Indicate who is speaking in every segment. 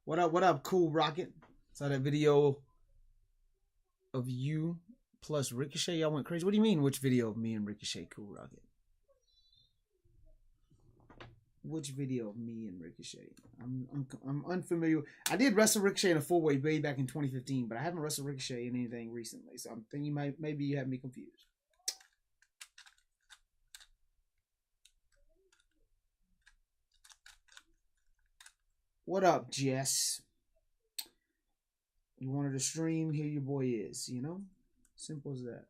Speaker 1: What up, Cool Rocket? Saw that video of you plus Ricochet. Y'all went crazy. What do you mean, which video of me and Ricochet, Cool Rocket? Which video of me and Ricochet? I'm unfamiliar. I did wrestle Ricochet in a 4-way way back in 2015, but I haven't wrestled Ricochet in anything recently. So I'm thinking maybe you have me confused. What up, Jess? You wanted to stream? Here your boy is, you know? Simple as that.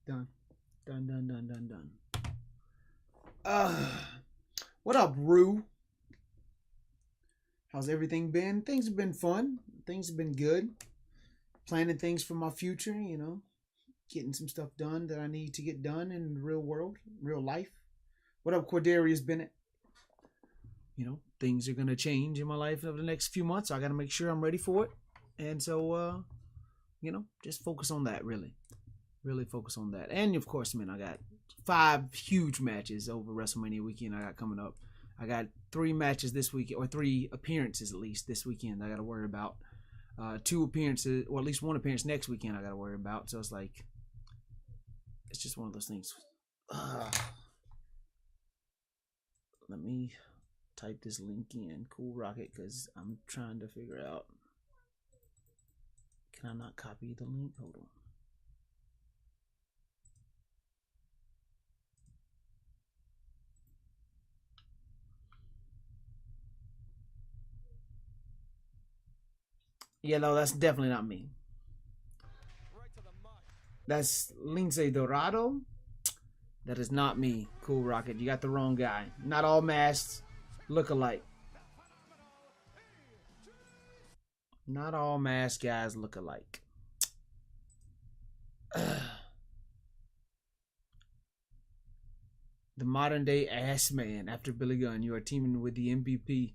Speaker 1: Done. Done. What up, Rue? How's everything been? Things have been fun. Things have been good. Planning things for my future, you know. Getting some stuff done that I need to get done in the real world, real life. What up, Cordarius Bennett? You know, things are going to change in my life over the next few months. So I got to make sure I'm ready for it. And so, you know, just focus on that, really. Really focus on that. And, of course, man, I got 5 huge matches over WrestleMania weekend I got coming up. I got 3 matches this weekend, or 3 appearances at least this weekend I got to worry about. 2 appearances, or at least 1 appearance next weekend I got to worry about. So it's like, it's just one of those things. Let me type this link in, Cool Rocket, because I'm trying to figure out. Can I not copy the link? Hold on. Yeah, no, that's definitely not me. That's Lindsay Dorado. That is not me, Cool Rocket. You got the wrong guy. Not all masks look alike. Not all masked guys look alike. The modern day ass man after Billy Gunn. You are teaming with the MVP.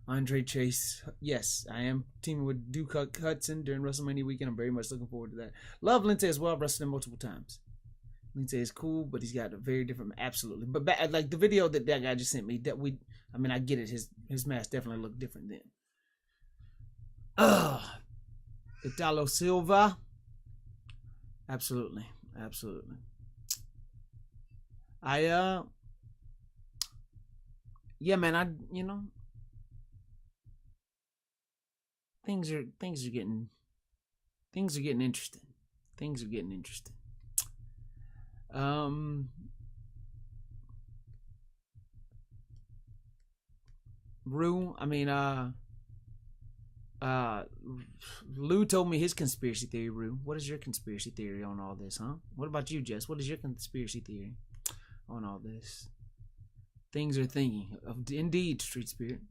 Speaker 1: Andre Chase. Yes, I am teaming with Duke Hudson during WrestleMania weekend. I'm very much looking forward to that. Love Lindsay as well. I've wrestled him multiple times. Lindsay is cool, but he's got a very different, absolutely. But like the video that guy just sent me, I mean, I get it. His mask definitely looked different then. Italo Silva. Absolutely. Yeah, man, you know, things are getting interesting. Rue, I mean, Lou told me his conspiracy theory, Rue. What is your conspiracy theory on all this, huh? What about you, Jess? What is your conspiracy theory on all this? Things are thinking. Indeed, Street Spirit.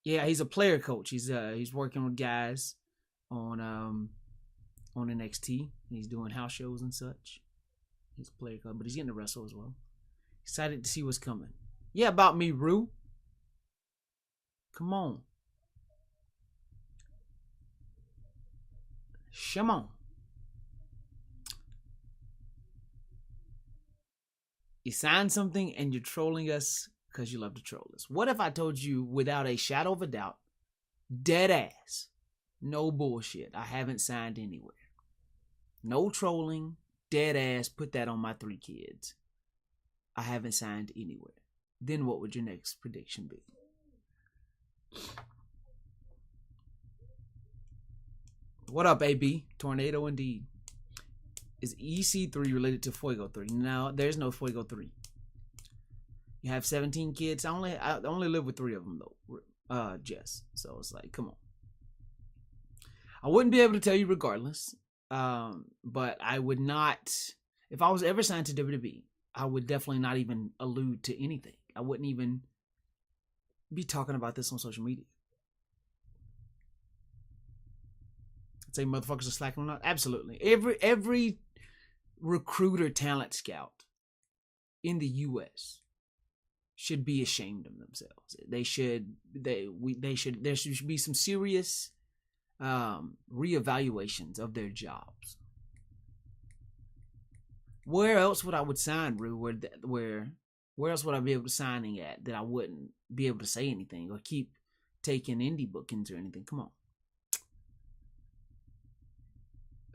Speaker 1: Yeah, he's a player coach. He's working with guys on NXT. He's doing house shows and such. He's a player coach, but he's getting to wrestle as well. Excited to see what's coming. Yeah, about me, Rue. Come on. Come. You signed something and you're trolling us because you love to troll us. What if I told you without a shadow of a doubt, dead ass, no bullshit, I haven't signed anywhere. No trolling, dead ass, put that on my 3 kids. I haven't signed anywhere. Then what would your next prediction be? What up, AB? Tornado indeed. Is EC3 related to Fuego 3? No, there's no Fuego 3. You have 17 kids. I only live with 3 of them though, Jess. So it's like, come on. I wouldn't be able to tell you regardless. But I would not, if I was ever signed to WWE, I would definitely not even allude to anything. I wouldn't even be talking about this on social media. I'd say motherfuckers are slacking or not. Absolutely. Every recruiter talent scout in the U.S. should be ashamed of themselves. There should be some serious reevaluations of their jobs. Where else would I would sign, Rue? Where else would I be able to signing at that I wouldn't be able to say anything or keep taking indie bookings or anything? Come on.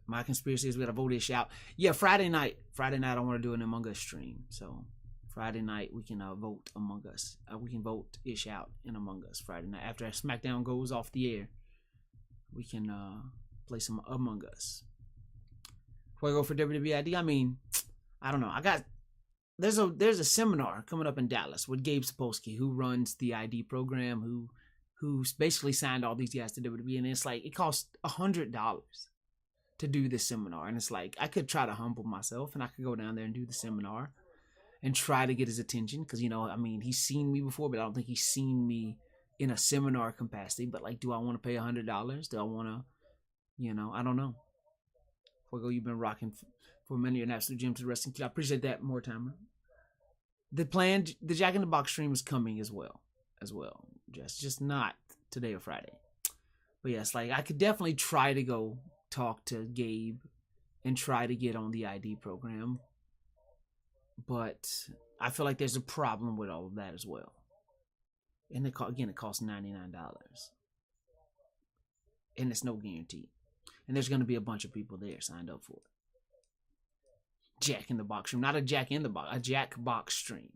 Speaker 1: My conspiracy is we gotta vote ish out. Yeah, Friday night I want to do an Among Us stream. So Friday night we can vote Among Us. We can vote ish out in Among Us Friday night. After SmackDown goes off the air, we can play some Among Us. Fuego for WWID. I mean, I don't know. There's a seminar coming up in Dallas with Gabe Sapolsky, who runs the ID program, who's basically signed all these guys to WWE, and it's like it costs $100 to do this seminar, and it's like I could try to humble myself and I could go down there and do the seminar and try to get his attention, because I mean, he's seen me before, but I don't think he's seen me in a seminar capacity. But like, do I want to pay $100? Do I want to, I don't know. Fuego, you've been rocking for many an absolute gem to the wrestling kid. I appreciate that, more timer. The Jack in the Box stream is coming as well. Just not today or Friday. But yes, like I could definitely try to go talk to Gabe and try to get on the ID program. But I feel like there's a problem with all of that as well. And it costs $99. And it's no guarantee. And there's going to be a bunch of people there signed up for it. Jack in the Box stream. Not a Jack in the Box, a Jack Box stream.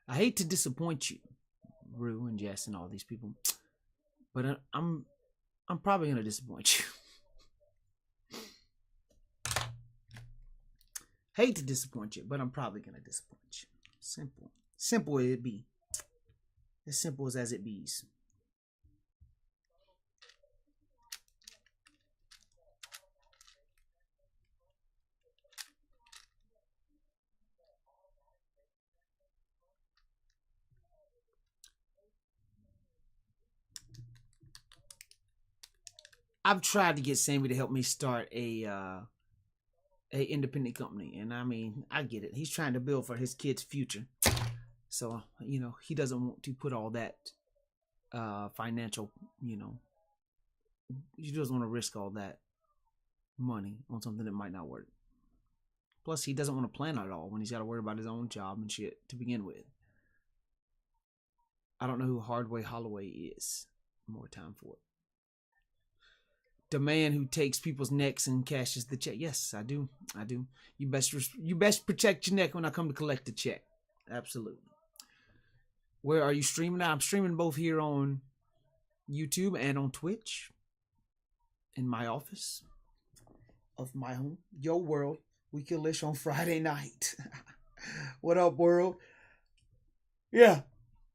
Speaker 1: I hate to disappoint you, Rue and Jess and all these people, but I'm probably going to disappoint you. Hate to disappoint you, but I'm probably going to disappoint you. Simple it be. As simple as it bees. I've tried to get Sammy to help me start a independent company, and I mean, I get it. He's trying to build for his kid's future, so he doesn't want to put all that financial, he doesn't want to risk all that money on something that might not work. Plus, he doesn't want to plan it all when he's got to worry about his own job and shit to begin with. I don't know who Hardway Holloway is. More time for it. The man who takes people's necks and cashes the check. Yes, I do. You best protect your neck when I come to collect the check. Absolutely. Where are you streaming at? I'm streaming both here on YouTube and on Twitch. In my office of my home. Yo world. We kill Lish on Friday night. What up, world? Yeah.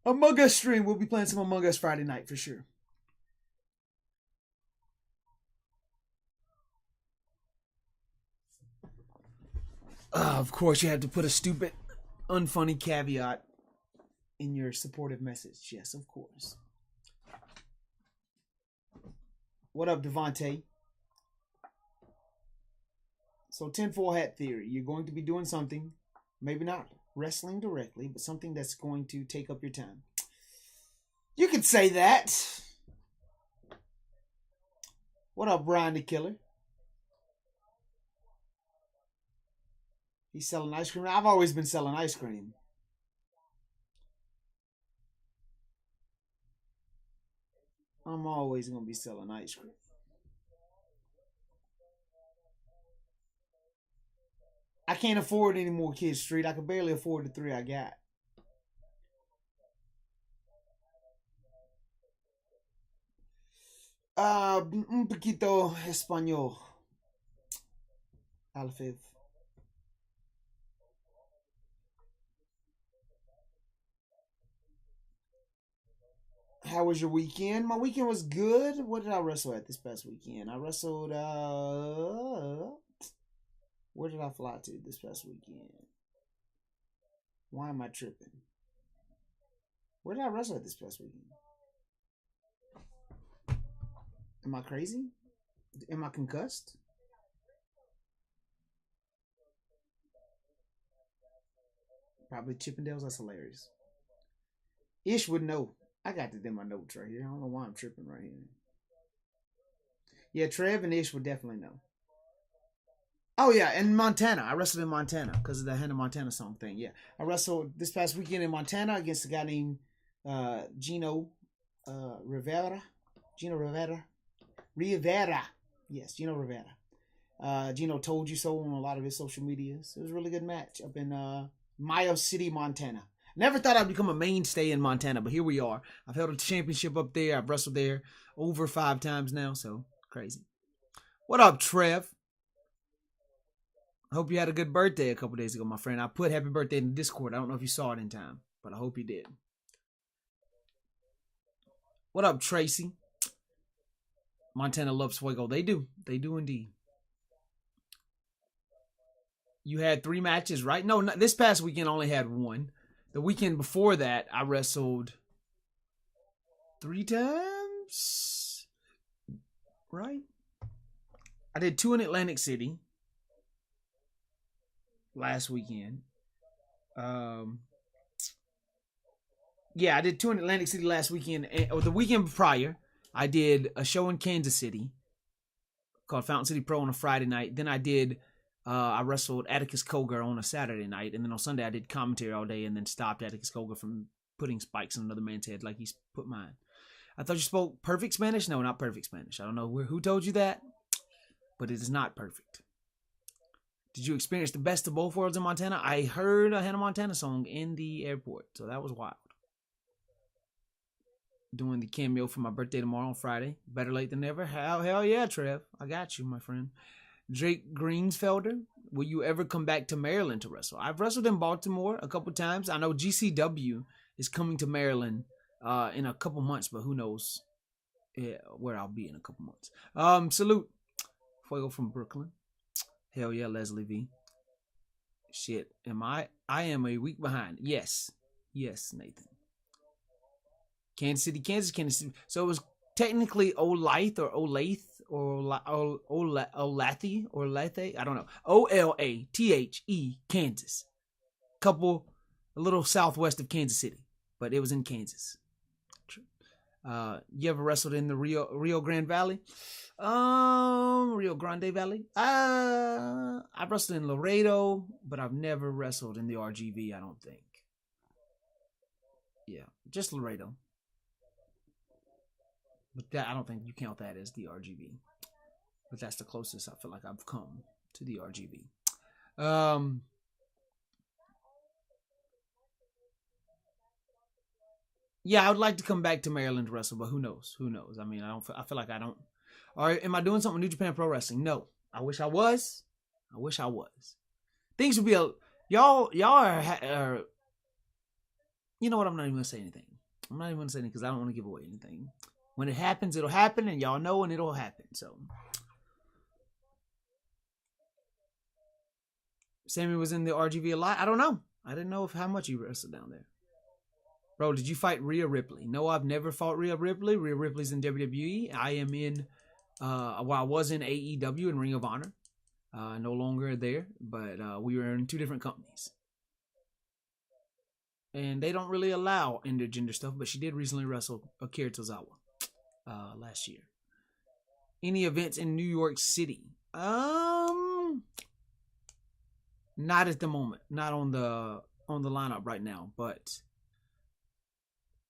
Speaker 1: Among Us stream. We'll be playing some Among Us Friday night for sure. Of course, you have to put a stupid, unfunny caveat in your supportive message. Yes, of course. What up, Devontae? So, tinfoil hat theory. You're going to be doing something, maybe not wrestling directly, but something that's going to take up your time. You could say that. What up, Brian the Killer? He's selling ice cream. I've always been selling ice cream. I'm always going to be selling ice cream. I can't afford any more Kids Street. I can barely afford the 3 I got. Un poquito español. Alfev. How was your weekend? My weekend was good. What did I wrestle at this past weekend? I wrestled, where did I fly to this past weekend? Why am I tripping? Where did I wrestle at this past weekend? Am I crazy? Am I concussed? Probably Chippendales. That's hilarious. Ish would know. I got this in my notes right here. I don't know why I'm tripping right here. Yeah, Trev and Ish would definitely know. Oh yeah, in Montana. I wrestled in Montana because of the Hannah Montana song thing. Yeah, I wrestled this past weekend in Montana against a guy named Gino Rivera. Gino Rivera. Rivera. Yes, Gino Rivera. Gino told you so on a lot of his social medias. It was a really good match up in Maya City, Montana. Never thought I'd become a mainstay in Montana, but here we are. I've held a championship up there. I've wrestled there over 5 times now, so crazy. What up, Trev? I hope you had a good birthday a couple days ago, my friend. I put happy birthday in the Discord. I don't know if you saw it in time, but I hope you did. What up, Tracy? Montana loves Fuego. They do. They do indeed. You had 3 matches, right? No, this past weekend I only had 1. The weekend before that, I wrestled 3 times, right? I did 2 in Atlantic City last weekend. Yeah, I did 2 in Atlantic City last weekend. Or the weekend prior, I did a show in Kansas City called Fountain City Pro on a Friday night. Then I wrestled Atticus Cogar on a Saturday night. And then on Sunday, I did commentary all day and then stopped Atticus Cogar from putting spikes on another man's head like he's put mine. I thought you spoke perfect Spanish. No, not perfect Spanish. I don't know who told you that, but it is not perfect. Did you experience the best of both worlds in Montana? I heard a Hannah Montana song in the airport, so that was wild. Doing the cameo for my birthday tomorrow on Friday. Better late than never. Hell yeah, Trev. I got you, my friend. Drake Greensfelder, will you ever come back to Maryland to wrestle? I've wrestled in Baltimore a couple times. I know GCW is coming to Maryland in a couple months, but who knows where I'll be in a couple months. Salute. Fuego from Brooklyn. Hell yeah, Leslie V. Shit, I am a week behind. Yes, Nathan. Kansas City, Kansas City. So it was technically Olathe or Olathe or Olathe or Lathe. I don't know. Olathe, Kansas. A little southwest of Kansas City, but it was in Kansas. You ever wrestled in the Rio Grande Valley? Rio Grande Valley. I've wrestled in Laredo, but I've never wrestled in the RGV, I don't think. Yeah, just Laredo. But that I don't think you count that as the RGV. But that's the closest I feel like I've come to the RGV. Yeah, I would like to come back to Maryland to wrestle, but who knows? Who knows? I mean, I feel like I don't. Or am I doing something New Japan Pro Wrestling? No. I wish I was. Things would be y'all are. You know what? I'm not even gonna say anything. I'm not even gonna say anything because I don't want to give away anything. When it happens, it'll happen, and y'all know, and it'll happen. So, Sammy was in the RGV a lot. I don't know. I didn't know how much he wrestled down there. Bro, did you fight Rhea Ripley? No, I've never fought Rhea Ripley. Rhea Ripley's in WWE. I am in, I was in AEW and Ring of Honor. No longer there, but we were in 2 different companies. And they don't really allow intergender stuff, but she did recently wrestle Akira Tozawa last year. Any events in New York City? Not at the moment. Not on the lineup right now, but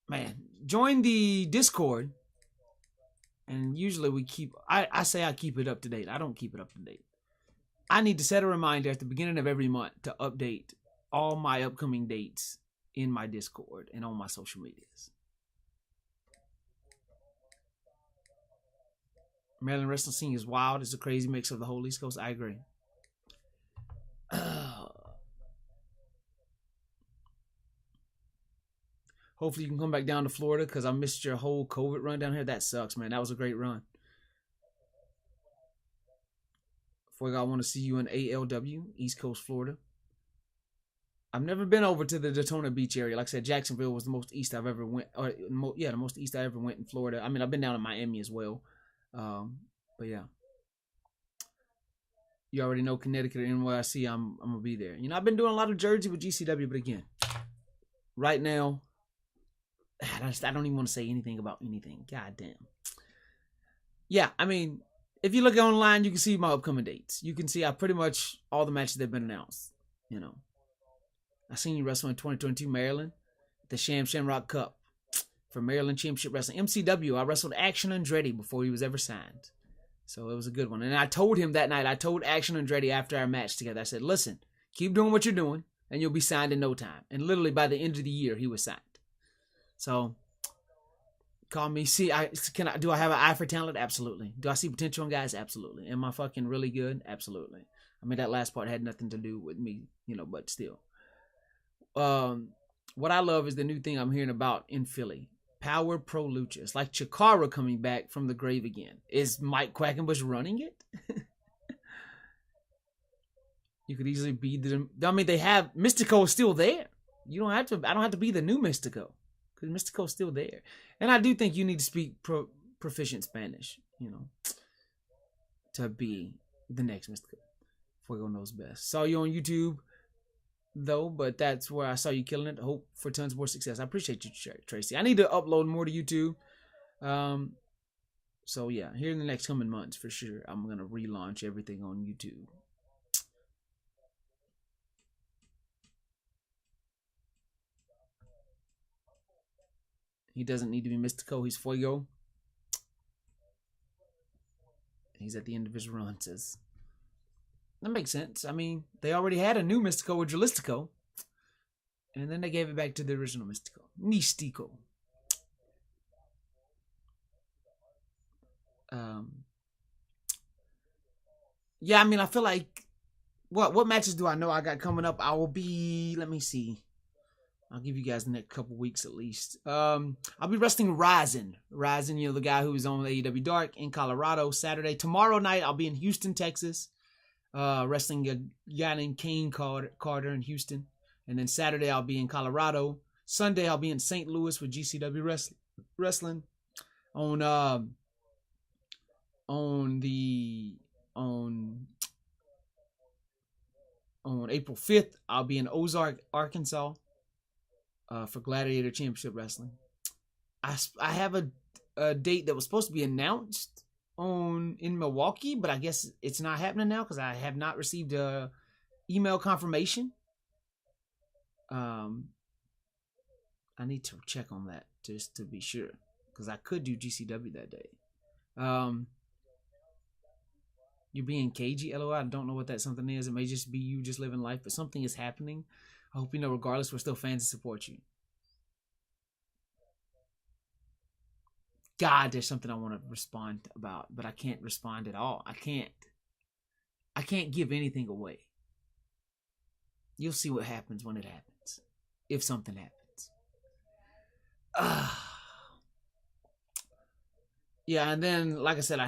Speaker 1: man, join the Discord. And usually we keep, I say I keep it up to date. I don't keep it up to date. I need to set a reminder at the beginning of every month to update all my upcoming dates in my Discord and on my social medias. Maryland wrestling scene is wild. It's a crazy mix of the whole East Coast. I agree. Hopefully you can come back down to Florida because I missed your whole COVID run down here. That sucks, man. That was a great run. Fuego, I want to see you in ALW, East Coast Florida. I've never been over to the Daytona Beach area. Like I said, Jacksonville was the most east I've ever went. Or yeah, the most east I ever went in Florida. I mean, I've been down in Miami as well. Um, but yeah, you already know Connecticut or NYC. I'm gonna be there. You know, I've been doing a lot of Jersey with GCW, but again, right now, I don't even want to say anything about anything. God damn. Yeah, I mean, if you look online, you can see my upcoming dates. You can see pretty much all the matches that have been announced. You know, I seen you wrestle in 2022 Maryland, the Shamrock Cup for Maryland Championship Wrestling. MCW, I wrestled Action Andretti before he was ever signed. So it was a good one. And I told him that night, I told Action Andretti after our match together, I said, listen, keep doing what you're doing, and you'll be signed in no time. And literally by the end of the year, he was signed. So, call me. Do I have an eye for talent? Absolutely. Do I see potential in guys? Absolutely. Am I fucking really good? Absolutely. I mean, that last part had nothing to do with me, but still. What I love is the new thing I'm hearing about in Philly. Power Pro Lucha. It's like Chikara coming back from the grave again. Is Mike Quackenbush running it? You could easily be they have Mystico is still there. I don't have to be the new Mystico, because Mystico's still there. And I do think you need to speak proficient Spanish, to be the next Mystico. Fuego knows best. Saw you on YouTube though, but that's where I saw you killing it. Hope for tons more success. I appreciate you, Tracy. I need to upload more to YouTube. So yeah, here in the next coming months, for sure, I'm gonna relaunch everything on YouTube. He doesn't need to be Mystico. He's Fuego. He's at the end of his run, says. That makes sense. I mean, they already had a new Mystico with Jalistico. And then they gave it back to the original Mystico. Mystico. Yeah, I mean, I feel like... What matches do I know I got coming up? I will be... Let me see. I'll give you guys the next couple weeks at least. I'll be wrestling Ryzen. Ryzen, the guy who's on AEW Dark in Colorado Saturday. Tomorrow night, I'll be in Houston, Texas. Wrestling a guy named Kane Carter in Houston. And then Saturday, I'll be in Colorado. Sunday, I'll be in St. Louis with GCW Wrestling. On April 5th, I'll be in Ozark, Arkansas, for Gladiator Championship Wrestling. I have a date that was supposed to be announced in Milwaukee, but I guess it's not happening now because I have not received a email confirmation. I need to check on that just to be sure, because I could do GCW that day. You're being cagey, LOL. I don't know what that something is. It may just be you just living life, but something is happening. I hope you know, regardless, we're still fans and support you. God, there's something I want to respond about, but I can't respond at all. I can't give anything away. You'll see what happens when it happens. If something happens. Yeah, and then, like I said, I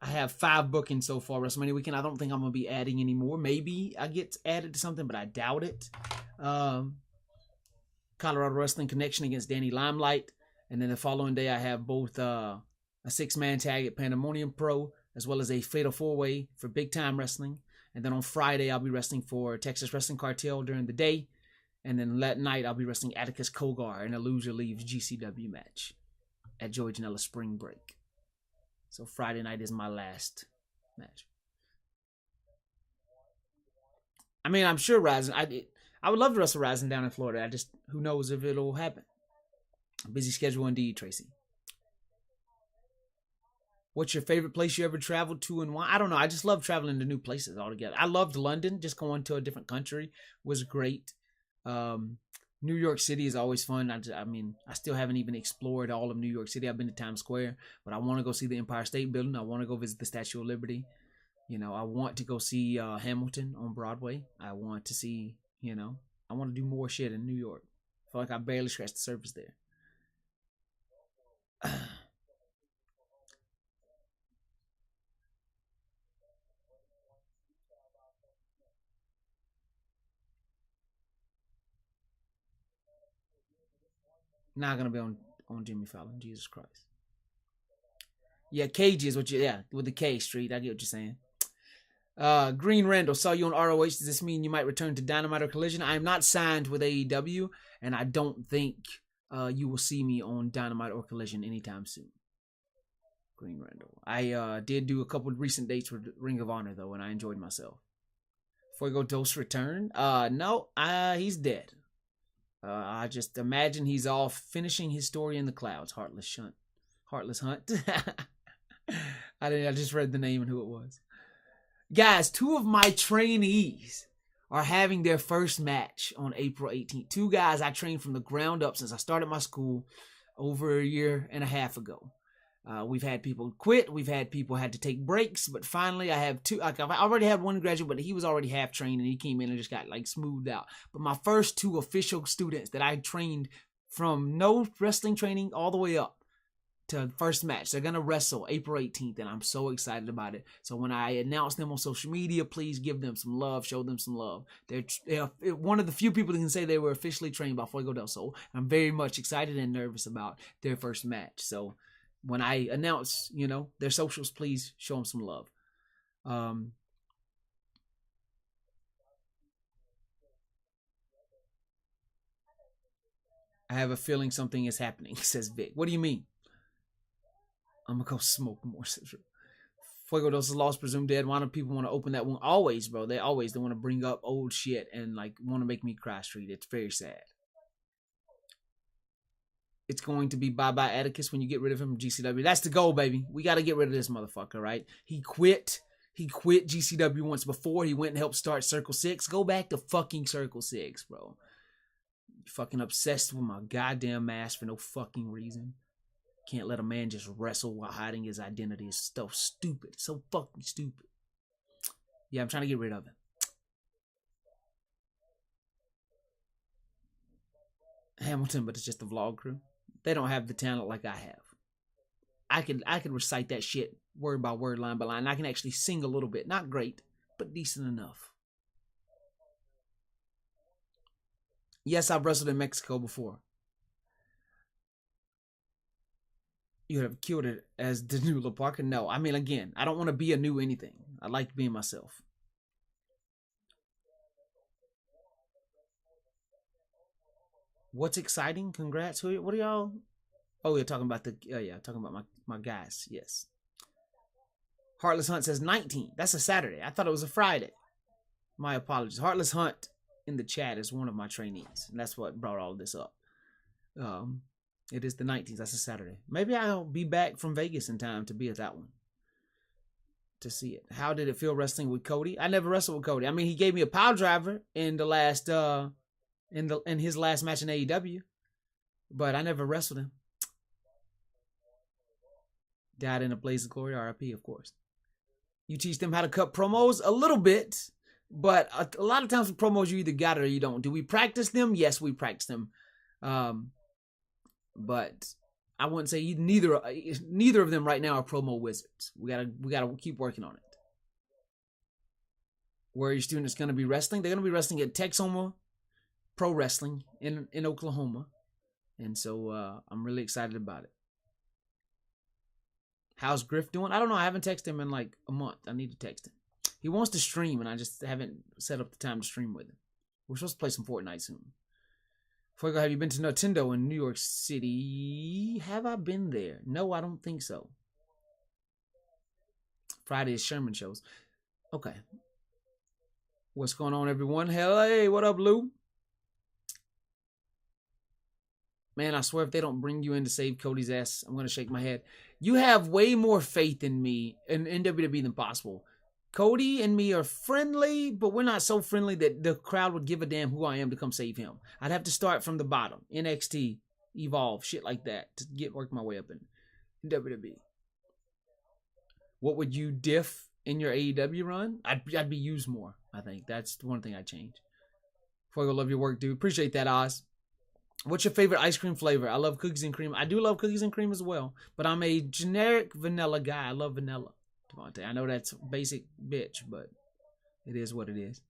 Speaker 1: have 5 bookings so far WrestleMania weekend. I don't think I'm going to be adding any more. Maybe I get added to something, but I doubt it. Colorado Wrestling Connection against Danny Limelight. And then the following day, I have both a 6-man tag at Pandemonium Pro, as well as a Fatal 4-Way for Big Time Wrestling. And then on Friday, I'll be wrestling for Texas Wrestling Cartel during the day. And then that night, I'll be wrestling Atticus Kogar in a Loser Leaves GCW match at Joey Janela Spring Break. So Friday night is my last match. I mean, I'm sure Ryzen. I would love to wrestle Ryzen down in Florida. Who knows if it'll happen. Busy schedule indeed, Tracy. What's your favorite place you ever traveled to and why? I don't know. I just love traveling to new places altogether. I loved London. Just going to a different country was great. New York City is always fun. I still haven't even explored all of New York City. I've been to Times Square, but I want to go see the Empire State Building. I want to go visit the Statue of Liberty. I want to go see Hamilton on Broadway. I want to see, I want to do more shit in New York. I feel like I barely scratched the surface there. Not gonna be on Jimmy Fallon. Jesus Christ. Yeah, KG is what you. Yeah, with the K Street. I get what you're saying. Green Randall, saw you on ROH. Does this mean you might return to Dynamite or Collision? I am not signed with AEW, and I don't think you will see me on Dynamite or Collision anytime soon. Green Randall. I did do a couple of recent dates with Ring of Honor, though, and I enjoyed myself. Fuego Dos return? No, he's dead. I just imagine he's off finishing his story in the clouds. Heartless Hunt. I just read the name and who it was. Guys, 2 of my trainees are having their first match on April 18th. 2 guys I trained from the ground up since I started my school over a year and a half ago. We've had people quit. We've had people had to take breaks. But finally, I have 2. Like, I've already had 1 graduate, but he was already half trained, and he came in and just got like smoothed out. But my first 2 official students that I trained from no wrestling training all the way up to first match. They're going to wrestle April 18th, and I'm so excited about it. So when I announce them on social media, please give them some love, show them some love. They're one of the few people that can say they were officially trained by Fuego Del Sol. I'm very much excited and nervous about their first match. So when I announce, their socials, please show them some love. I have a feeling something is happening, says Vic. What do you mean? I'm gonna go smoke more. Fuego Dos is lost, presumed dead. Why do people want to open that one? Always, bro. They want to bring up old shit and like want to make me cry street. It's very sad. It's going to be bye-bye Atticus when you get rid of him from GCW. That's the goal, baby. We got to get rid of this motherfucker, right? He quit GCW once before. He went and helped start Circle 6. Go back to fucking Circle 6, bro. You're fucking obsessed with my goddamn mask for no fucking reason. Can't let a man just wrestle while hiding his identity. It's so stupid. So fucking stupid. Yeah, I'm trying to get rid of it. Hamilton, but it's just a vlog crew. They don't have the talent like I have. I can recite that shit word by word, line by line. I can actually sing a little bit. Not great, but decent enough. Yes, I've wrestled in Mexico before. You have killed it as the new La Parker? No, I mean, again, I don't want to be a new anything. I like being myself. What's exciting? Congrats. What are y'all? Oh, you're talking about talking about my guys. Yes. Heartless Hunt says 19. That's a Saturday. I thought it was a Friday. My apologies. Heartless Hunt in the chat is one of my trainees, and that's what brought all of this up. It is the 19th. That's a Saturday. Maybe I'll be back from Vegas in time to be at that one. To see it. How did it feel wrestling with Cody? I never wrestled with Cody. I mean, he gave me a power driver in the last in his last match in AEW, but I never wrestled him. Died in a blaze of glory. RIP, of course. You teach them how to cut promos a little bit, but a lot of times with promos you either got it or you don't. Do we practice them? Yes, we practice them. But I wouldn't say neither of them right now are promo wizards. We gotta keep working on it. Where are your students going to be wrestling? They're going to be wrestling at Texoma Pro Wrestling in Oklahoma, and so I'm really excited about it. How's Griff doing? I don't know. I haven't texted him in like a month. I need to text him. He wants to stream, and I just haven't set up the time to stream with him. We're supposed to play some Fortnite soon. Fuego, have you been to Nintendo in New York City? Have I been there? No, I don't think so. Friday is Sherman shows. Okay. What's going on, everyone? Hey, what up, Lou? Man, I swear if they don't bring you in to save Cody's ass, I'm going to shake my head. You have way more faith in me in WWE than possible. Cody and me are friendly, but we're not so friendly that the crowd would give a damn who I am to come save him. I'd have to start from the bottom. NXT, Evolve, shit like that to work my way up in WWE. What would you diff in your AEW run? I'd be used more, I think. That's one thing I'd change. Fuego, love your work, dude. Appreciate that, Oz. What's your favorite ice cream flavor? I love cookies and cream. I do love cookies and cream as well, but I'm a generic vanilla guy. I love vanilla. I know that's basic bitch, but it is what it is.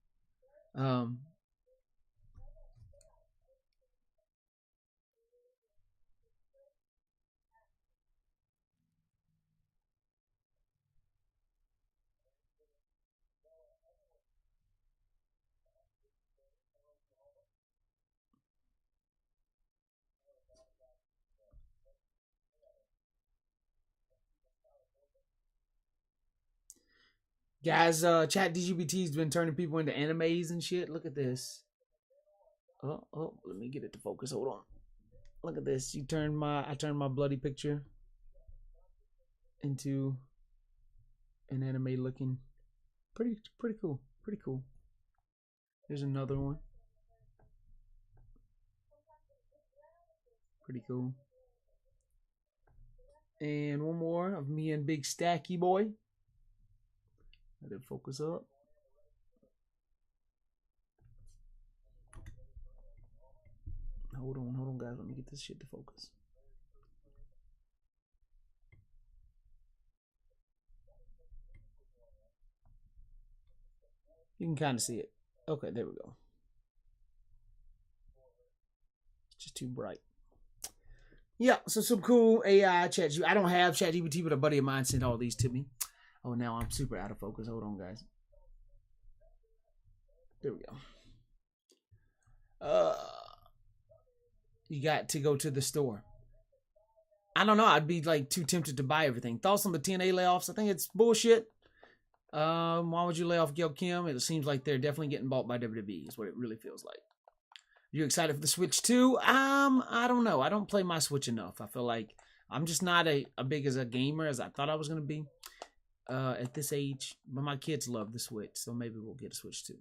Speaker 1: Guys, Chat DGPT's been turning people into animes and shit. Look at this. Oh, let me get it to focus. Hold on. Look at this. I turned my bloody picture into an anime looking pretty cool. Pretty cool. Here's another one. Pretty cool. And one more of me and Big Stacky Boy. Let it focus up. Hold on, guys. Let me get this shit to focus. You can kind of see it. Okay, there we go. It's just too bright. Yeah, so some cool AI chat. I don't have ChatGPT, but a buddy of mine sent all these to me. Oh, now I'm super out of focus. Hold on, guys. There we go. You got to go to the store. I don't know. I'd be like too tempted to buy everything. Thoughts on the TNA layoffs? I think it's bullshit. Why would you lay off Gail Kim? It seems like they're definitely getting bought by WWE. Is what it really feels like. You excited for the Switch too? I don't know. I don't play my Switch enough. I feel like I'm just not a big as a gamer as I thought I was gonna be at this age. But my kids love the Switch, so maybe we'll get a Switch too.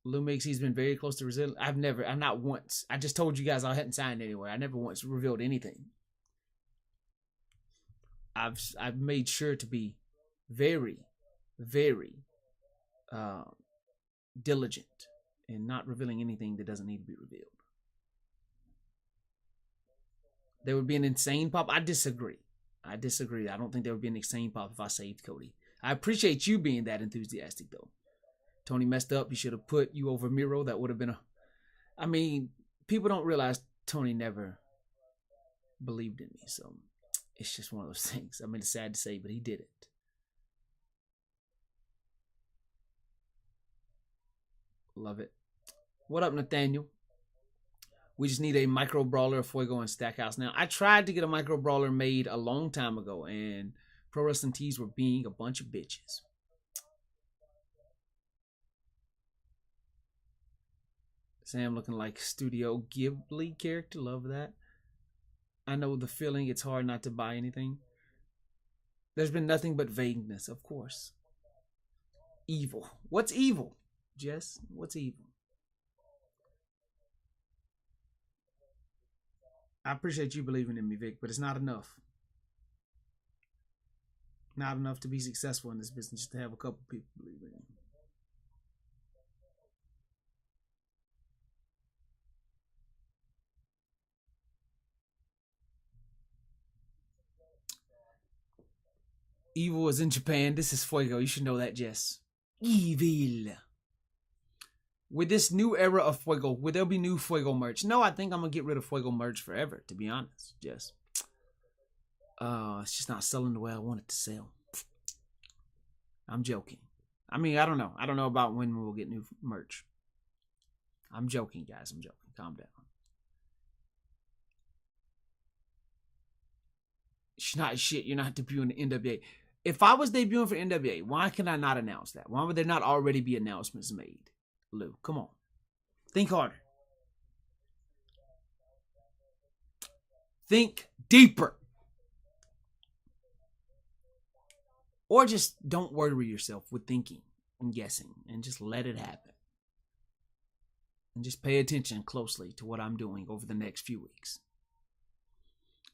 Speaker 1: Lumix, he's been very close to resilience. I'm not once. I just told you guys I hadn't signed anywhere. I never once revealed anything. I've made sure to be very, very diligent in not revealing anything that doesn't need to be revealed. There would be an insane pop. I disagree. I don't think there would be an insane pop if I saved Cody. I appreciate you being that enthusiastic though. Tony messed up. You should have put you over Miro. That would have been I mean, people don't realize Tony never believed in me. So it's just one of those things. I mean, it's sad to say, but he did it. Love it. What up, Nathaniel? We just need a micro brawler, Fuego, and Stackhouse. Now, I tried to get a micro brawler made a long time ago, and Pro Wrestling Tees were being a bunch of bitches. Sam looking like Studio Ghibli character. Love that. I know the feeling. It's hard not to buy anything. There's been nothing but vagueness, of course. Evil. What's evil, Jess? What's evil? I appreciate you believing in me, Vic, but it's not enough. Not enough to be successful in this business, just to have a couple people believe in you. Evil is in Japan. This is Fuego. You should know that, Jess. Evil. With this new era of Fuego, will there be new Fuego merch? No, I think I'm going to get rid of Fuego merch forever, to be honest, Jess. It's just not selling the way I want it to sell. I'm joking. I mean, I don't know. I don't know about when we'll get new merch. I'm joking, guys. I'm joking. Calm down. You're not debuting the NWA. If I was debuting for NWA, why can I not announce that? Why would there not already be announcements made? Lou, come on. Think harder. Think deeper. Or just don't worry yourself with thinking and guessing and just let it happen. And just pay attention closely to what I'm doing over the next few weeks.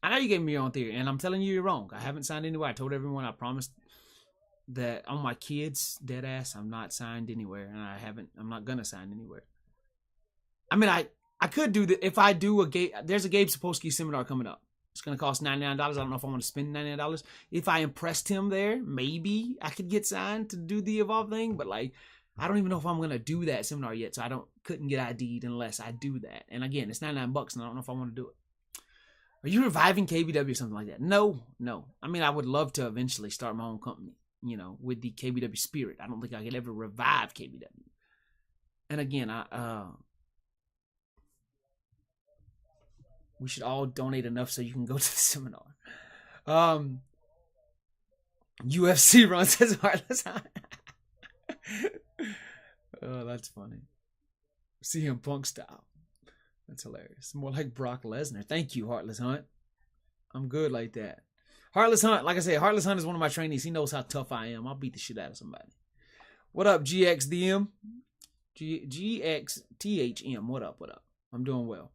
Speaker 1: I know you gave me your own theory, and I'm telling you you're wrong. I haven't signed anywhere. I told everyone I promised that on my kids, dead ass, I'm not signed anywhere, and I'm not gonna sign anywhere. I mean, I could do that if I do there's a Gabe Sapolsky seminar coming up. It's gonna cost $99. I don't know if I want to spend $99. If I impressed him there, maybe I could get signed to do the Evolve thing, but like, I don't even know if I'm gonna do that seminar yet, so couldn't get ID'd unless I do that. And again, it's $99, and I don't know if I want to do it. Are you reviving KBW or something like that? No. I mean, I would love to eventually start my own company, with the KBW spirit. I don't think I could ever revive KBW. And again, we should all donate enough so you can go to the seminar. UFC runs his Heartless Hunt. Oh, that's funny. CM Punk style. That's hilarious. More like Brock Lesnar. Thank you, Heartless Hunt. I'm good like that. Heartless Hunt, like I said, Heartless Hunt is one of my trainees. He knows how tough I am. I'll beat the shit out of somebody. What up, GXDM? GXTHM. What up? What up? I'm doing well.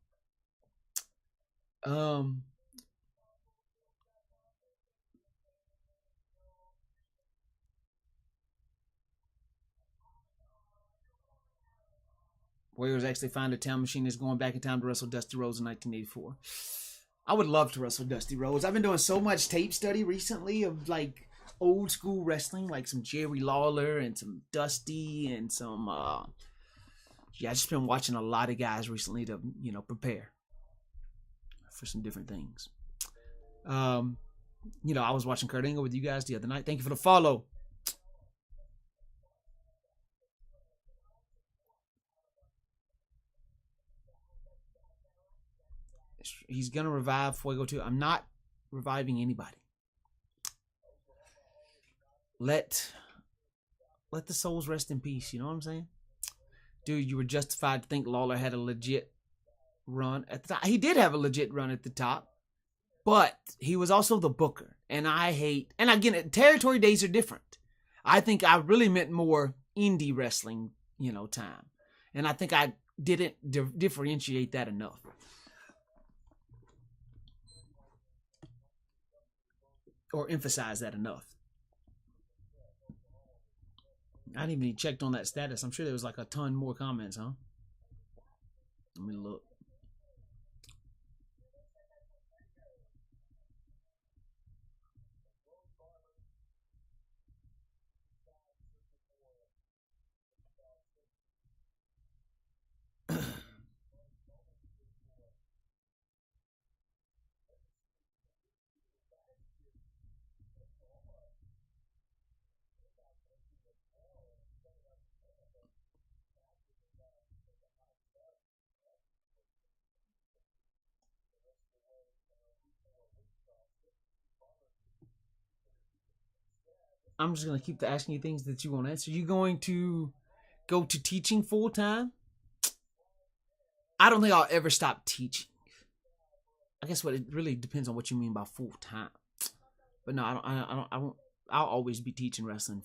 Speaker 1: Warriors actually find a time machine that's going back in time to wrestle Dusty Rhodes in 1984. I would love to wrestle Dusty Rhodes. I've been doing so much tape study recently of like old school wrestling, like some Jerry Lawler and some Dusty and some yeah, I've just been watching a lot of guys recently to, you know, prepare for some different things. You know, I was watching Kurt Angle with you guys the other night. Thank you for the follow. He's gonna revive Fuego too. I'm not reviving anybody. Let the souls rest in peace. You know what I'm saying? Dude, you were justified to think Lawler had a legit run at the top. He did have a legit run at the top, but he was also the booker. And I hate, and again, territory days are different. I think I really meant more indie wrestling, you know, time. And I think I didn't differentiate that enough. Or emphasize that enough. I didn't even checked on that status. I'm sure there was like a ton more comments, huh? Let me look. I'm just going to keep asking you things that you won't answer. You going to go to teaching full time? I don't think I'll ever stop teaching. I guess what it really depends on what you mean by full time. But no, I won't. I'll always be teaching wrestling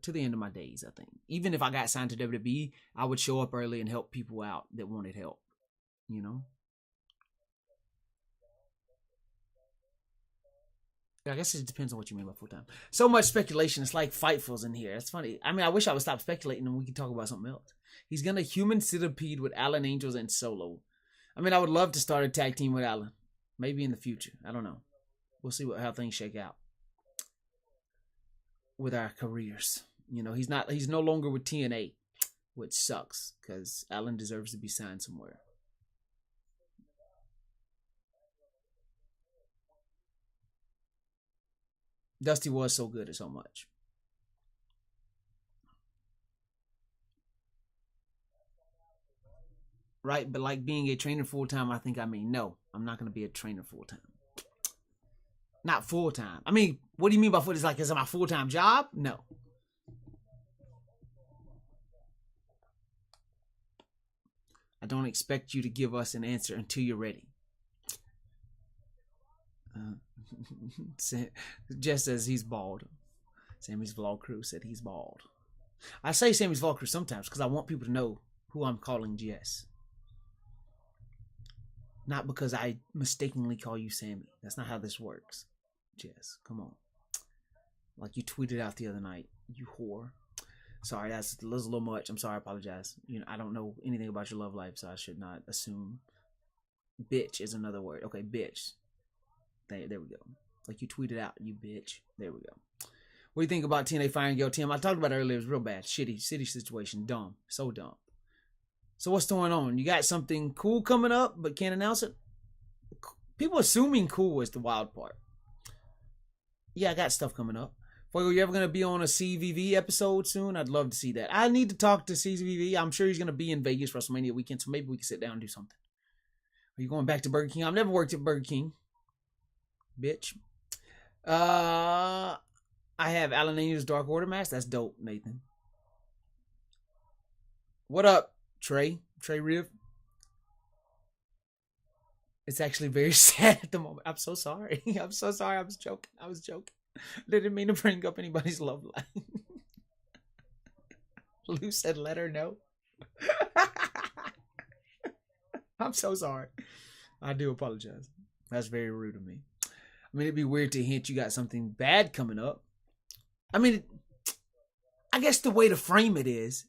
Speaker 1: to the end of my days. I think even if I got signed to WWE, I would show up early and help people out that wanted help. You know. I guess it depends on what you mean by full time. So much speculation. It's like Fightful's in here. It's funny. I mean, I wish I would stop speculating and we could talk about something else. He's gonna human centipede with Alan Angels and Solo. I mean, I would love to start a tag team with Alan. Maybe in the future. I don't know. We'll see how things shake out with our careers. You know, he's no longer with TNA, which sucks because Alan deserves to be signed somewhere. Dusty was so good at so much. Right, but like being a trainer full time, I think I mean no, I'm not gonna be a trainer full time. Not full time. I mean, what do you mean by full? Is like, is it my full time job? No. I don't expect you to give us an answer until you're ready. Just as he's bald. Sammy's Vlog Crew said he's bald. I say Sammy's Vlog Crew sometimes because I want people to know who I'm calling Jess. Not because I mistakenly call you Sammy. That's not how this works. Jess, come on. Like you tweeted out the other night, you whore. Sorry, that's a little much. I'm sorry, I apologize. You know, I don't know anything about your love life, so I should not assume. Bitch is another word. Okay, bitch. There we go. Like you tweeted out, you bitch. There we go. What do you think about TNA firing Gail Tim? I talked about it earlier. It was real bad. Shitty situation. Dumb. So dumb. So what's going on? You got something cool coming up, but can't announce it? People assuming cool is the wild part. Yeah, I got stuff coming up. Fuego, you ever going to be on a CVV episode soon? I'd love to see that. I need to talk to CVV. I'm sure he's going to be in Vegas WrestleMania weekend, so maybe we can sit down and do something. Are you going back to Burger King? I've never worked at Burger King. Bitch. I I have Alan Angel's Dark Order mask. That's dope, Nathan. What up, Trey? Trey Riv? It's actually very sad at the moment. I'm so sorry. I'm so sorry. I was joking. I was joking. Didn't mean to bring up anybody's love life. Lou said, let her know. I'm so sorry. I do apologize. That's very rude of me. I mean, it'd be weird to hint you got something bad coming up. I mean, I guess the way to frame it is,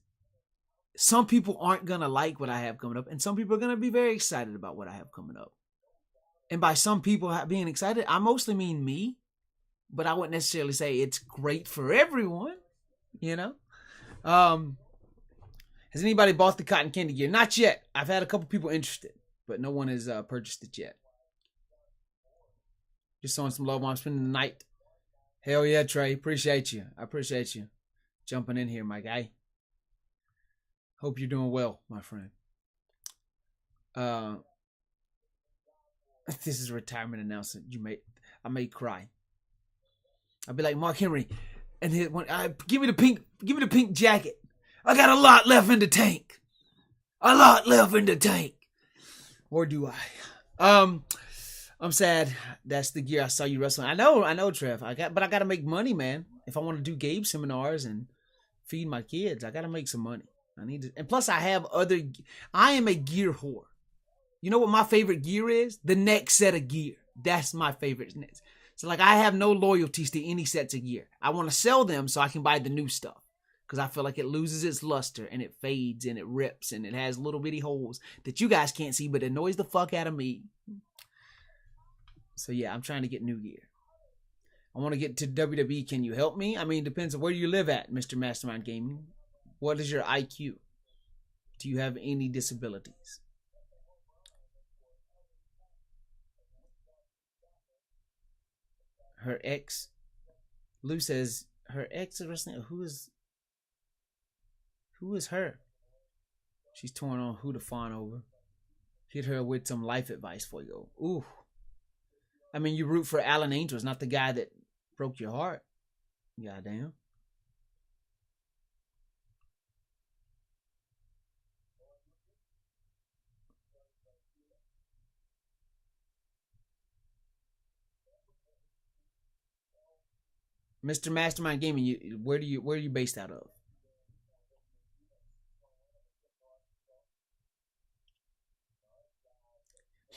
Speaker 1: some people aren't going to like what I have coming up, and some people are going to be very excited about what I have coming up. And by some people being excited, I mostly mean me, but I wouldn't necessarily say it's great for everyone, you know? Has anybody bought the cotton candy gear? Not yet. I've had a couple people interested, but no one has purchased it yet. Just showing some love while I'm spending the night. Hell yeah, Trey. Appreciate you. I appreciate you jumping in here, my guy. Hope you're doing well, my friend. This is a retirement announcement. I may cry. I'll be like Mark Henry, and give me the pink jacket. I got a lot left in the tank. A lot left in the tank. Or do I? I'm sad. That's the gear I saw you wrestling. I know, Trev. But I gotta make money, man. If I want to do Gabe seminars and feed my kids, I gotta make some money. And plus I am a gear whore. You know what my favorite gear is? The next set of gear. That's my favorite. So like I have no loyalties to any sets of gear. I want to sell them so I can buy the new stuff. Because I feel like it loses its luster and it fades and it rips and it has little bitty holes that you guys can't see, but it annoys the fuck out of me. So yeah, I'm trying to get new gear. I want to get to WWE. Can you help me? I mean, depends on where you live at, Mr. Mastermind Gaming. What is your IQ? Do you have any disabilities? Her ex, Lou says, her ex is wrestling. Who is her? She's torn on who to fawn over. Hit her with some life advice for you. Ooh. I mean, you root for Alan Angels, not the guy that broke your heart. Goddamn. Mr. Mastermind Gaming, where are you based out of?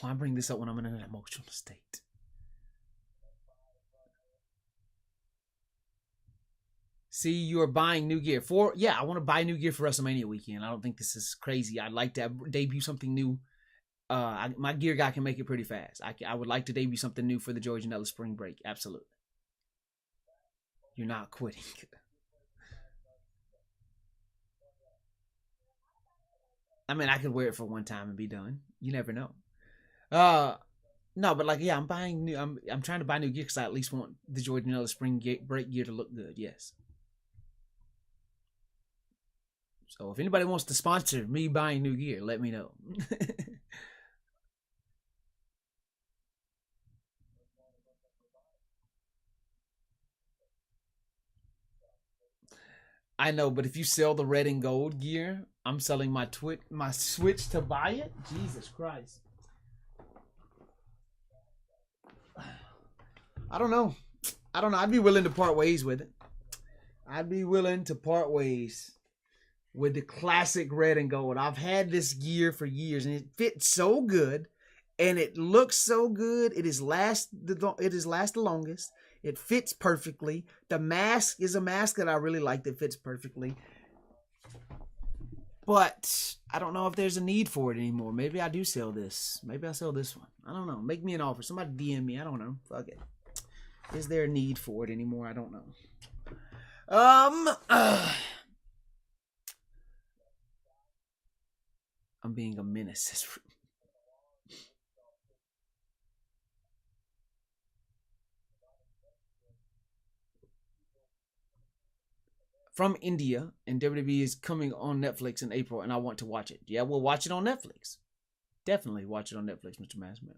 Speaker 1: Well, I bring this up when I'm in an emotional state. See, you are buying new gear I want to buy new gear for WrestleMania weekend. I don't think this is crazy. I'd like to debut something new. My gear guy can make it pretty fast. I would like to debut something new for the George Janela spring break. Absolutely. You're not quitting. I mean, I could wear it for one time and be done. You never know. No, but like, yeah, I'm buying new. I'm trying to buy new gear because I at least want the George Janela spring break gear to look good. Yes. So if anybody wants to sponsor me buying new gear, let me know. I know, but if you sell the red and gold gear, I'm selling my Switch to buy it. Jesus Christ. I don't know. I'd be willing to part ways with it. I'd be willing to part ways with the classic red and gold. I've had this gear for years and it fits so good and it looks so good. It is last the longest. It fits perfectly. The mask is a mask that I really like that fits perfectly. But I don't know if there's a need for it anymore. Maybe I do sell this. Maybe I sell this one. I don't know. Make me an offer. Somebody DM me. I don't know. Fuck it. Is there a need for it anymore? I don't know. I'm being a menace. From India, and WWE is coming on Netflix in April, and I want to watch it. Yeah, we'll watch it on Netflix. Definitely watch it on Netflix, Mr. Massman.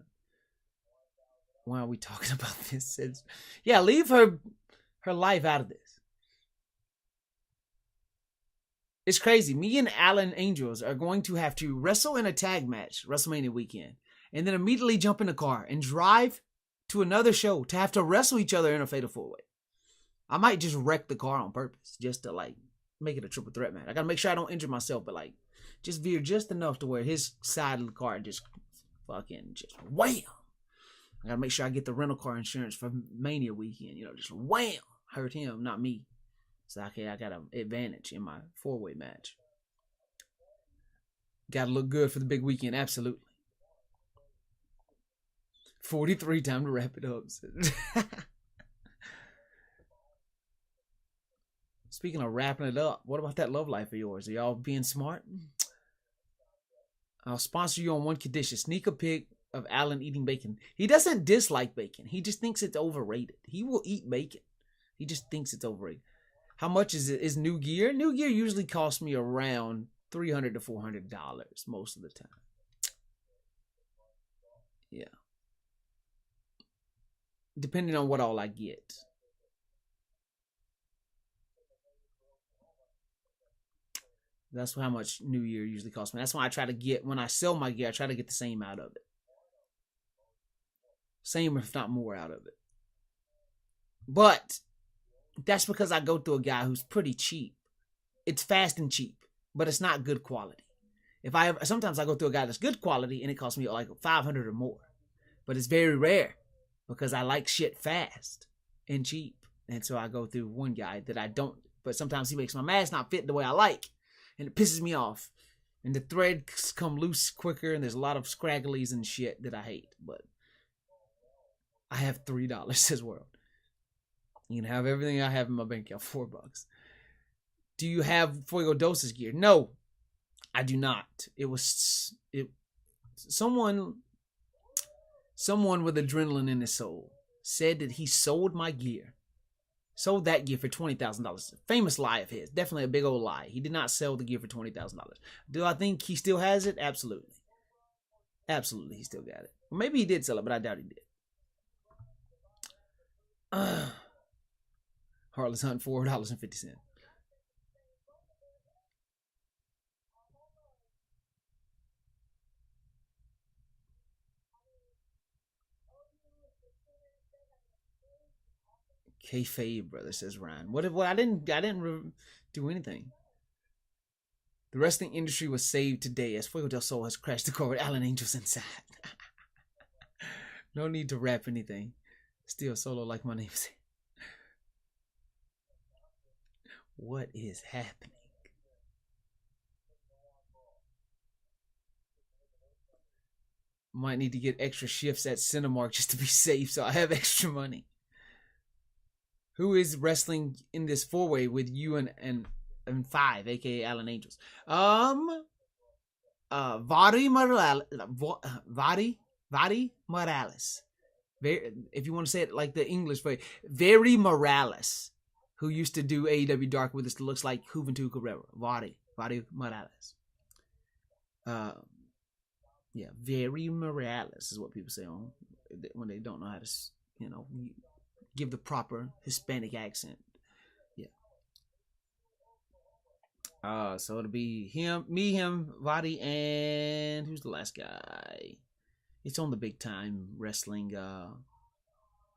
Speaker 1: Why are we talking about this? Yeah, leave her her life out of this. It's crazy. Me and Alan Angels are going to have to wrestle in a tag match WrestleMania weekend, and then immediately jump in the car and drive to another show to have to wrestle each other in a fatal four-way. I might just wreck the car on purpose just to like make it a triple threat match. I gotta make sure I don't injure myself, but like just veer just enough to where his side of the car just fucking just wham. I gotta make sure I get the rental car insurance for Mania weekend. You know, just wham, hurt him, not me. So okay, I got an advantage in my four-way match. Gotta look good for the big weekend, absolutely. 43, time to wrap it up. Speaking of wrapping it up, what about that love life of yours? Are y'all being smart? I'll sponsor you on one condition. Sneak a pic of Alan eating bacon. He doesn't dislike bacon. He just thinks it's overrated. He will eat bacon. He just thinks it's overrated. How much is it? Is new gear? New gear usually costs me around $300 to $400 most of the time. Yeah. Depending on what all I get. That's how much New Year usually costs me. That's why I try to get, when I sell my gear, I try to get the same out of it. Same if not more out of it. But that's because I go through a guy who's pretty cheap. It's fast and cheap, but it's not good quality. Sometimes I go through a guy that's good quality and it costs me like $500 or more. But it's very rare because I like shit fast and cheap. And so I go through one guy that I don't, but sometimes he makes my mask not fit the way I like. And it pisses me off. And the threads come loose quicker and there's a lot of scragglies and shit that I hate. But I have $3 this world. You can have everything I have in my bank account, $4. Do you have Fuego Doses gear? No, I do not. Someone with adrenaline in his soul said that he sold my gear. Sold that gear for $20,000. Famous lie of his. Definitely a big old lie. He did not sell the gear for $20,000. Do I think he still has it? Absolutely. Absolutely, he still got it. Maybe he did sell it, but I doubt he did. Heartless Hunt, $4.50. Kayfabe, brother, says Ryan. What I didn't do anything. The wrestling industry was saved today as Fuego del Sol has crashed the car with Alan Angels inside. No need to rap anything. Still solo like my name's. What is happening? Might need to get extra shifts at Cinemark just to be safe so I have extra money. Who is wrestling in this four-way with you and Five, aka Alan Angels? Vadi Morales. If you want to say it like the English way, Very Morales, who used to do AEW Dark with us, looks like Juventud Guerrero. Vadi Morales. Yeah, Very Morales is what people say on when they don't know how to, give the proper Hispanic accent. Yeah. So it'll be him, Vadi, and who's the last guy? It's on the Big Time Wrestling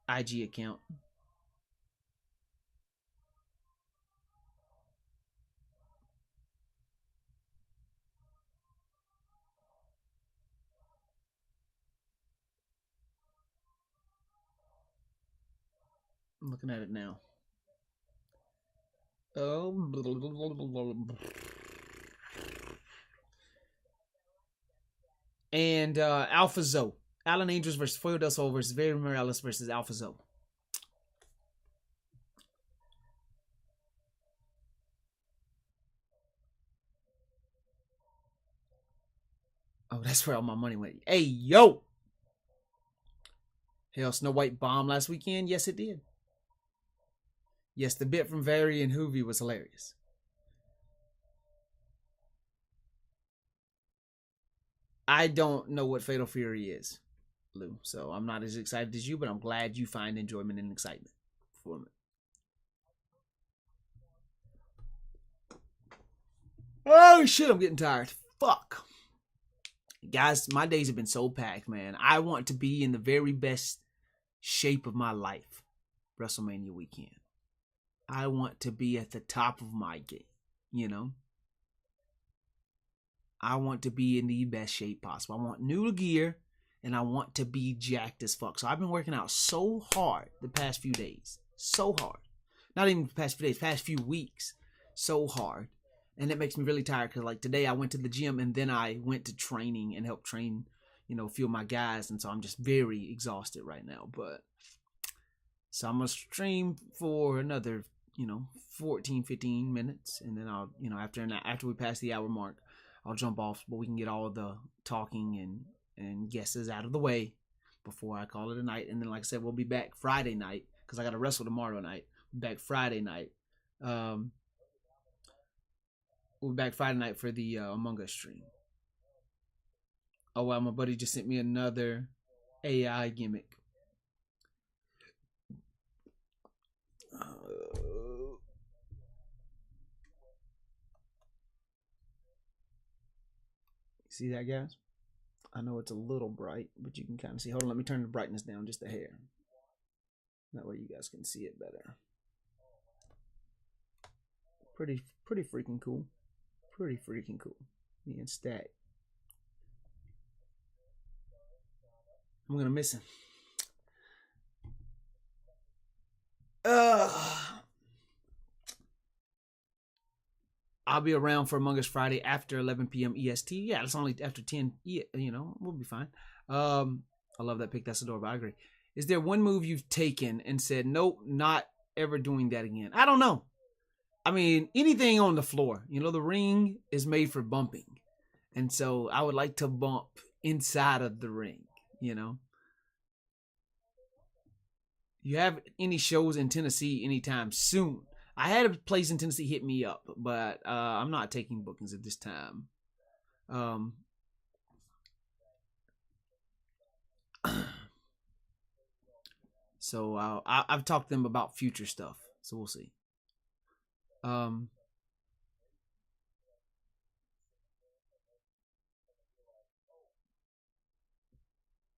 Speaker 1: IG account. I'm looking at it now. And Alpha Zoe. Alan Angels versus Fuego del Sol versus Very Morales versus Alpha Zoe. Oh, that's where all my money went. Hey, yo! Hell, Snow White bombed last weekend? Yes, it did. Yes, the bit from Very and Hoovy was hilarious. I don't know what Fatal Fury is, Lou, so I'm not as excited as you, but I'm glad you find enjoyment and excitement for it. Oh shit, I'm getting tired. Fuck. Guys, my days have been so packed, man. I want to be in the very best shape of my life WrestleMania weekend. I want to be at the top of my game, you know? I want to be in the best shape possible. I want new gear and I want to be jacked as fuck. So I've been working out so hard the past few days. So hard. Not even the past few days, past few weeks. So hard. And it makes me really tired because like today I went to the gym and then I went to training and helped train, you know, a few of my guys. And so I'm just very exhausted right now. But so I'm going to stream for another, 14, 15 minutes. And then I'll, after we pass the hour mark, I'll jump off, but we can get all of the talking and guesses out of the way before I call it a night. And then, like I said, we'll be back Friday night because I got to wrestle tomorrow night. Back Friday night. We'll be back Friday night for the Among Us stream. Oh, wow, my buddy just sent me another AI gimmick. See that, guys? I know it's a little bright, but you can kind of see. Hold on, let me turn the brightness down just a hair. That way you guys can see it better. Pretty freaking cool. Pretty freaking cool. Me and Stack. I'm gonna miss him. I'll be around for Among Us Friday after 11 p.m. EST. Yeah, it's only after 10. We'll be fine. I love that pick. That's adorable. I agree. Is there one move you've taken and said, nope, not ever doing that again? I don't know. I mean, anything on the floor. The ring is made for bumping. And so I would like to bump inside of the ring, You have any shows in Tennessee anytime soon? I had a place in Tennessee hit me up, but I'm not taking bookings at this time. So I've talked to them about future stuff, so we'll see.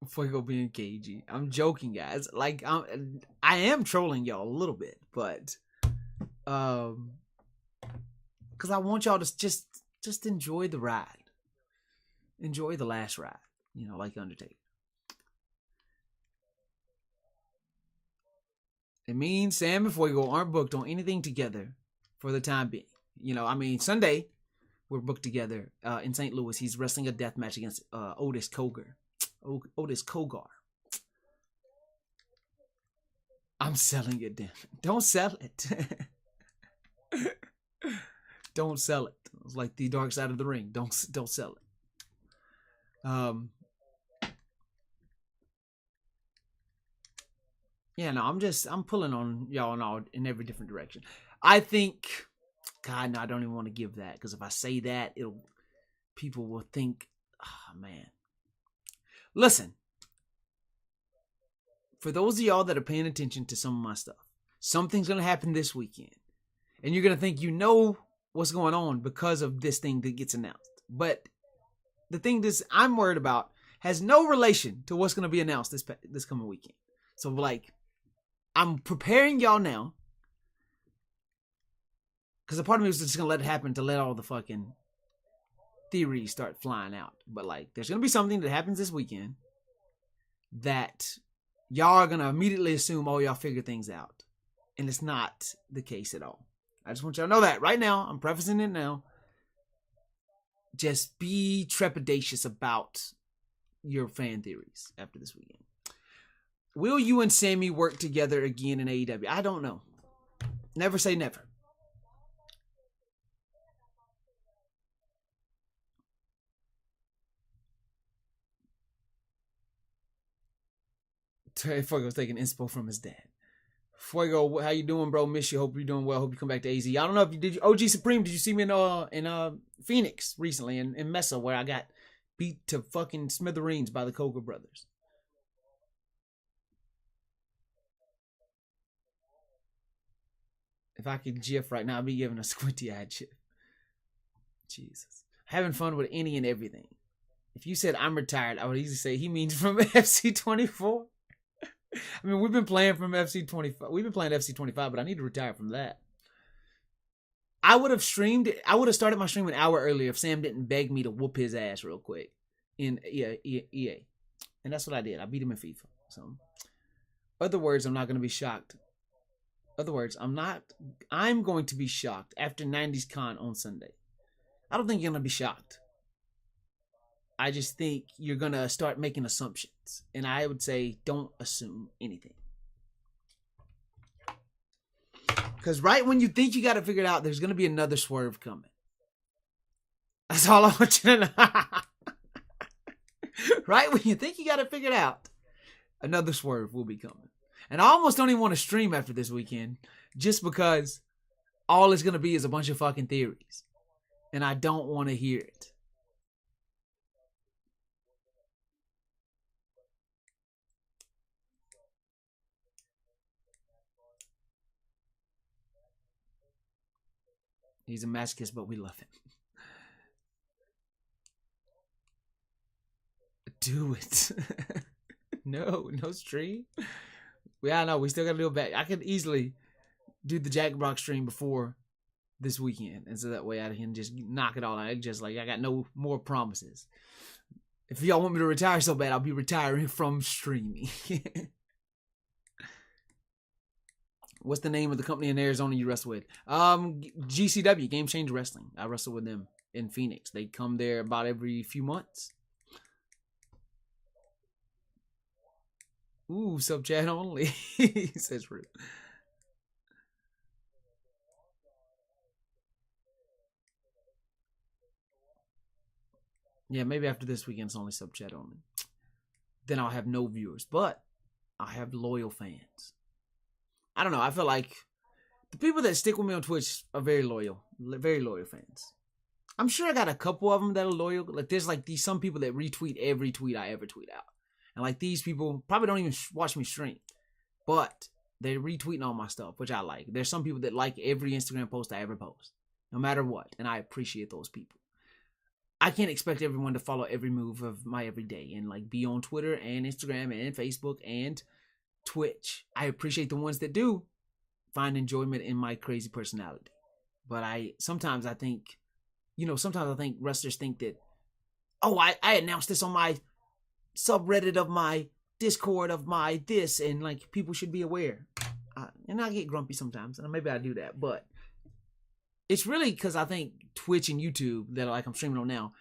Speaker 1: Fuego being cagey. I'm joking, guys. Like I am trolling y'all a little bit, but because I want y'all to just enjoy the ride, enjoy the last ride. Like Undertaker. It means Sam and Fuego aren't booked on anything together for the time being. Sunday we're booked together in St. Louis. He's wrestling a death match against Otis Kogar. Otis Kogar. I'm selling it, damn it. Don't sell it. Don't sell it. It's like the dark side of the ring. Don't sell it. Yeah, no, I'm pulling on y'all in every different direction. I think, God, no, I don't even want to give that because if I say that, people will think, oh man. Listen, for those of y'all that are paying attention to some of my stuff, something's gonna happen this weekend, and you're gonna think what's going on because of this thing that gets announced. But the thing that I'm worried about has no relation to what's gonna be announced this coming weekend. So like, I'm preparing y'all now because a part of me was just gonna let it happen to let all the fucking theories start flying out. But like, there's gonna be something that happens this weekend that y'all are gonna immediately assume, oh, y'all figure things out, and it's not the case at all. I just want y'all to know that right now. I'm prefacing it now. Just be trepidatious about your fan theories after this weekend. Will you and Sammy work together again in AEW? I don't know. Never say never. Fuego's taking inspo from his dad. Fuego, how you doing, bro? Miss you. Hope you're doing well. Hope you come back to AZ. I don't know if you did. OG Supreme, did you see me in Phoenix recently in Mesa where I got beat to fucking smithereens by the Koga brothers? If I could GIF right now, I'd be giving a squinty-eyed shit. Jesus. Having fun with any and everything. If you said I'm retired, I would easily say he means from FC24. I mean, we've been playing from FC25. We've been playing FC25, but I need to retire from that. I would have started my stream an hour earlier if Sam didn't beg me to whoop his ass real quick in EA. And that's what I did. I beat him in FIFA. So, other words, I'm not going to be shocked. Other words, I'm going to be shocked after 90s Con on Sunday. I don't think you're going to be shocked. I just think you're going to start making assumptions. And I would say don't assume anything. Because right when you think you got it figured out, there's going to be another swerve coming. That's all I want you to know. Right when you think you got it figured out, another swerve will be coming. And I almost don't even want to stream after this weekend just because all it's going to be is a bunch of fucking theories. And I don't want to hear it. He's a masochist, but we love him. Do it. No stream. I know we still gotta do it back. I could easily do the Jack Brock stream before this weekend, and so that way I can just knock it all out. Just like I got no more promises. If y'all want me to retire so bad, I'll be retiring from streaming. What's the name of the company in Arizona you wrestle with? GCW, Game Changer Wrestling. I wrestle with them in Phoenix. They come there about every few months. Ooh, sub chat only. He says real. Yeah, maybe after this weekend it's only sub chat only. Then I'll have no viewers, but I'll have loyal fans. I don't know. I feel like the people that stick with me on Twitch are very loyal fans. I'm sure I got a couple of them that are loyal. Like there's like some people that retweet every tweet I ever tweet out. And like these people probably don't even watch me stream, but they're retweeting all my stuff, which I like. There's some people that like every Instagram post I ever post, no matter what. And I appreciate those people. I can't expect everyone to follow every move of my everyday and like be on Twitter and Instagram and Facebook and Twitch. I appreciate the ones that do find enjoyment in my crazy personality. But sometimes I think wrestlers think that, oh, I announced this on my subreddit of my Discord of my this, and like people should be aware. And I get grumpy sometimes, and maybe I do that, but it's really because I think Twitch and YouTube that like I'm streaming on now,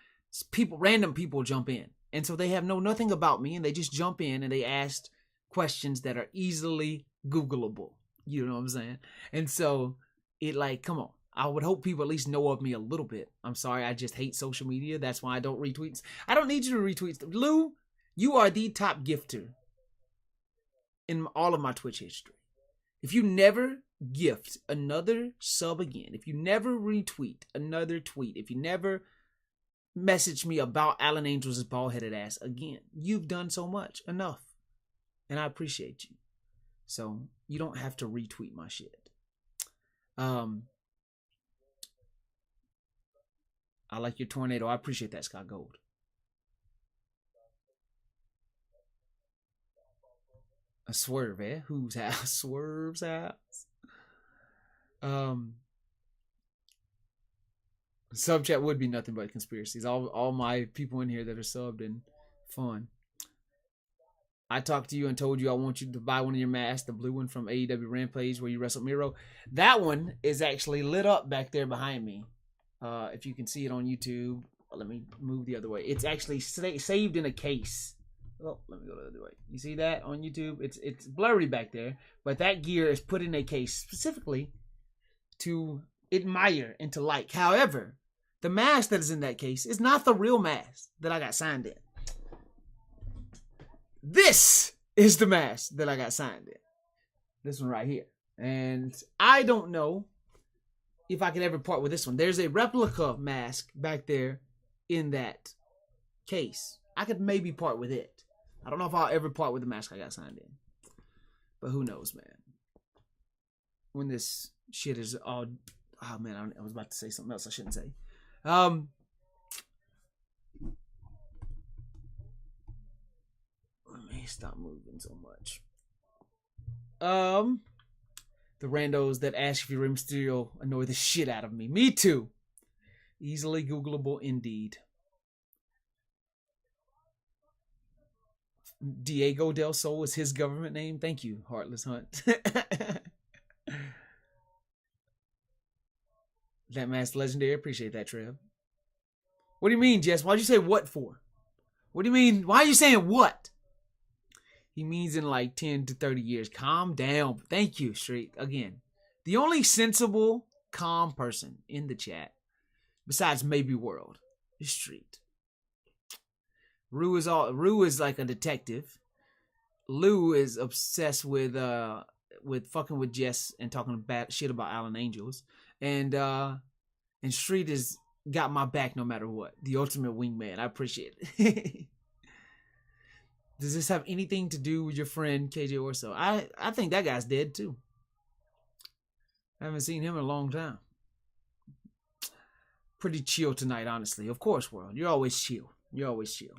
Speaker 1: random people jump in, and so they have nothing about me, and they just jump in and they ask questions that are easily Googleable. You know what I'm saying? And so it like, come on. I would hope people at least know of me a little bit. I'm sorry, I just hate social media. That's why I don't retweet. I don't need you to retweet. Lou, you are the top gifter in all of my Twitch history. If you never gift another sub again, if you never retweet another tweet, if you never message me about Alan Angels' bald-headed ass again, you've done so much. Enough. And I appreciate you. So you don't have to retweet my shit. I like your tornado. I appreciate that, Scott Gold. A swerve, eh? Whose house? Swerve's house. Sub chat would be nothing but conspiracies. All my people in here that are subbed and fun. I talked to you and told you I want you to buy one of your masks, the blue one from AEW Rampage where you wrestled Miro. That one is actually lit up back there behind me. If you can see it on YouTube, let me move the other way. It's actually saved in a case. Oh, let me go the other way. You see that on YouTube? It's blurry back there, but that gear is put in a case specifically to admire and to like. However, the mask that is in that case is not the real mask that I got signed in. This is the mask that I got signed in. This one right here. And I don't know if I can ever part with this one. There's a replica mask back there in that case. I could maybe part with it. I don't know if I'll ever part with the mask I got signed in. But who knows, man. When this shit is all... Oh, man, I was about to say something else I shouldn't say. Um, let me stop moving so much. Um, the randos that ask if you're Rey Mysterio annoy the shit out of me. Me too. Easily Googleable indeed. Diego Del Sol is his government name. Thank you, Heartless Hunt. That mask legendary. Appreciate that, Trev. What do you mean, Jess? Why'd you say what for? What do you mean? Why are you saying what? He means in like 10 to 30 years. Calm down. Thank you, Street. Again, the only sensible, calm person in the chat, besides maybe World, is Street. Rue is like a detective. Lou is obsessed with fucking with Jess and talking bad shit about Alan Angels. And Street has got my back no matter what. The ultimate wingman. I appreciate it. Does this have anything to do with your friend KJ Orso? I think that guy's dead too. I haven't seen him in a long time. Pretty chill tonight, honestly. Of course, World. You're always chill. You're always chill.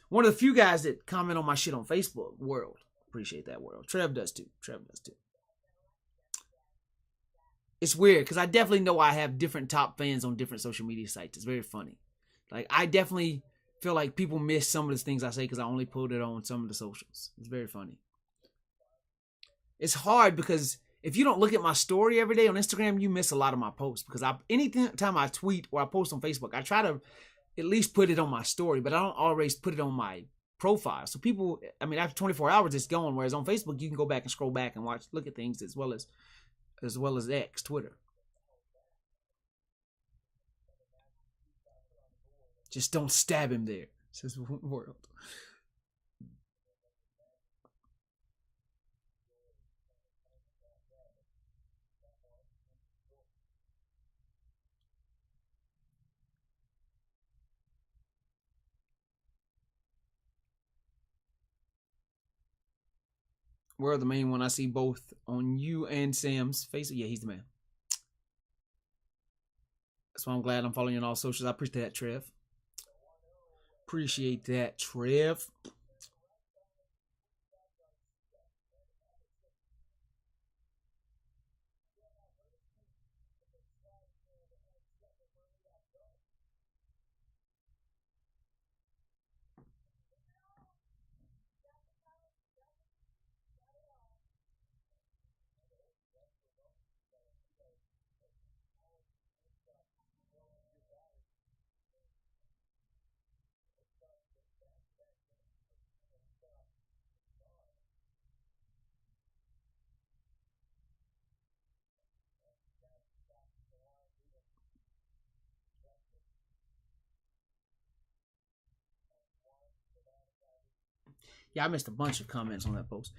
Speaker 1: One of the few guys that comment on my shit on Facebook, World. Appreciate that, World. Trev does too. It's weird because I definitely know I have different top fans on different social media sites. It's very funny. Like, I definitely feel like people miss some of the things I say because I only put it on some of the socials. It's very funny. It's hard because if you don't look at my story every day on Instagram, you miss a lot of my posts because anytime I tweet or I post on Facebook, I try to at least put it on my story, but I don't always put it on my profile. So people, I mean, after 24 hours, it's gone. Whereas on Facebook, you can go back and scroll back and look at things as well as X, Twitter. Just don't stab him there, says World. World, the main one. I see both on you and Sam's face. Yeah, he's the man. That's why I'm glad I'm following you on all socials. I appreciate that, Trev. Appreciate that, Trev. Yeah, I missed a bunch of comments on that post.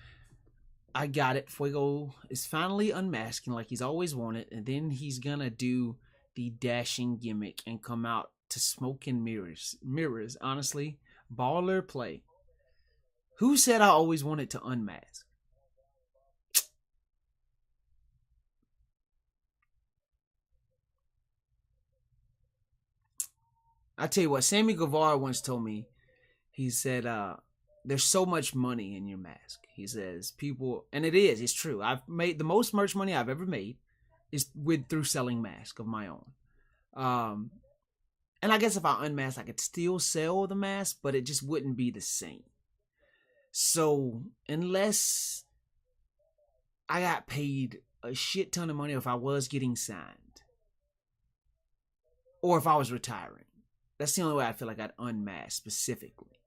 Speaker 1: I got it. Fuego is finally unmasking like he's always wanted, and then he's gonna do the dashing gimmick and come out to smoke and mirrors. Mirrors, honestly, baller play. Who said I always wanted to unmask? I tell you what, Sammy Guevara once told me. He said, "There's so much money in your mask." He says, "People," and it's true. I've made the most merch money I've ever made is through selling masks of my own. And I guess if I unmask, I could still sell the mask, but it just wouldn't be the same. So unless I got paid a shit ton of money, if I was getting signed, or if I was retiring, that's the only way I feel like I'd unmask specifically.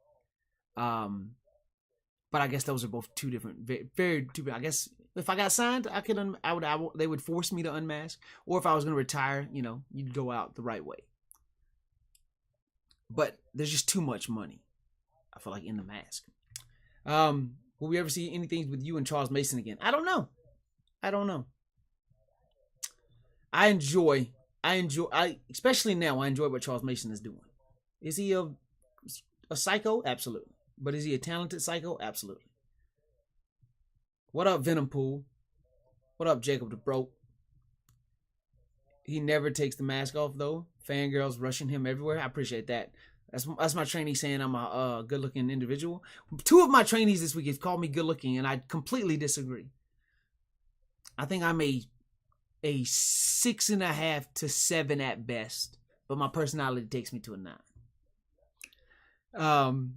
Speaker 1: But I guess those are both two different, very two. I guess if I got signed, they would force me to unmask, or if I was going to retire, you'd go out the right way. But there's just too much money, I feel like, in the mask. Will we ever see anything with you and Charles Mason again? I don't know. Especially now, I enjoy what Charles Mason is doing. Is he a psycho? Absolutely. But is he a talented psycho? Absolutely. What up, Venom Pool? What up, Jacob the Broke? He never takes the mask off, though. fangirls rushing him everywhere. I appreciate that. That's my trainee saying I'm a good looking individual. Two of my trainees this week have called me good looking, and I completely disagree. I think I'm a 6.5 to 7 at best, but my personality takes me to a 9.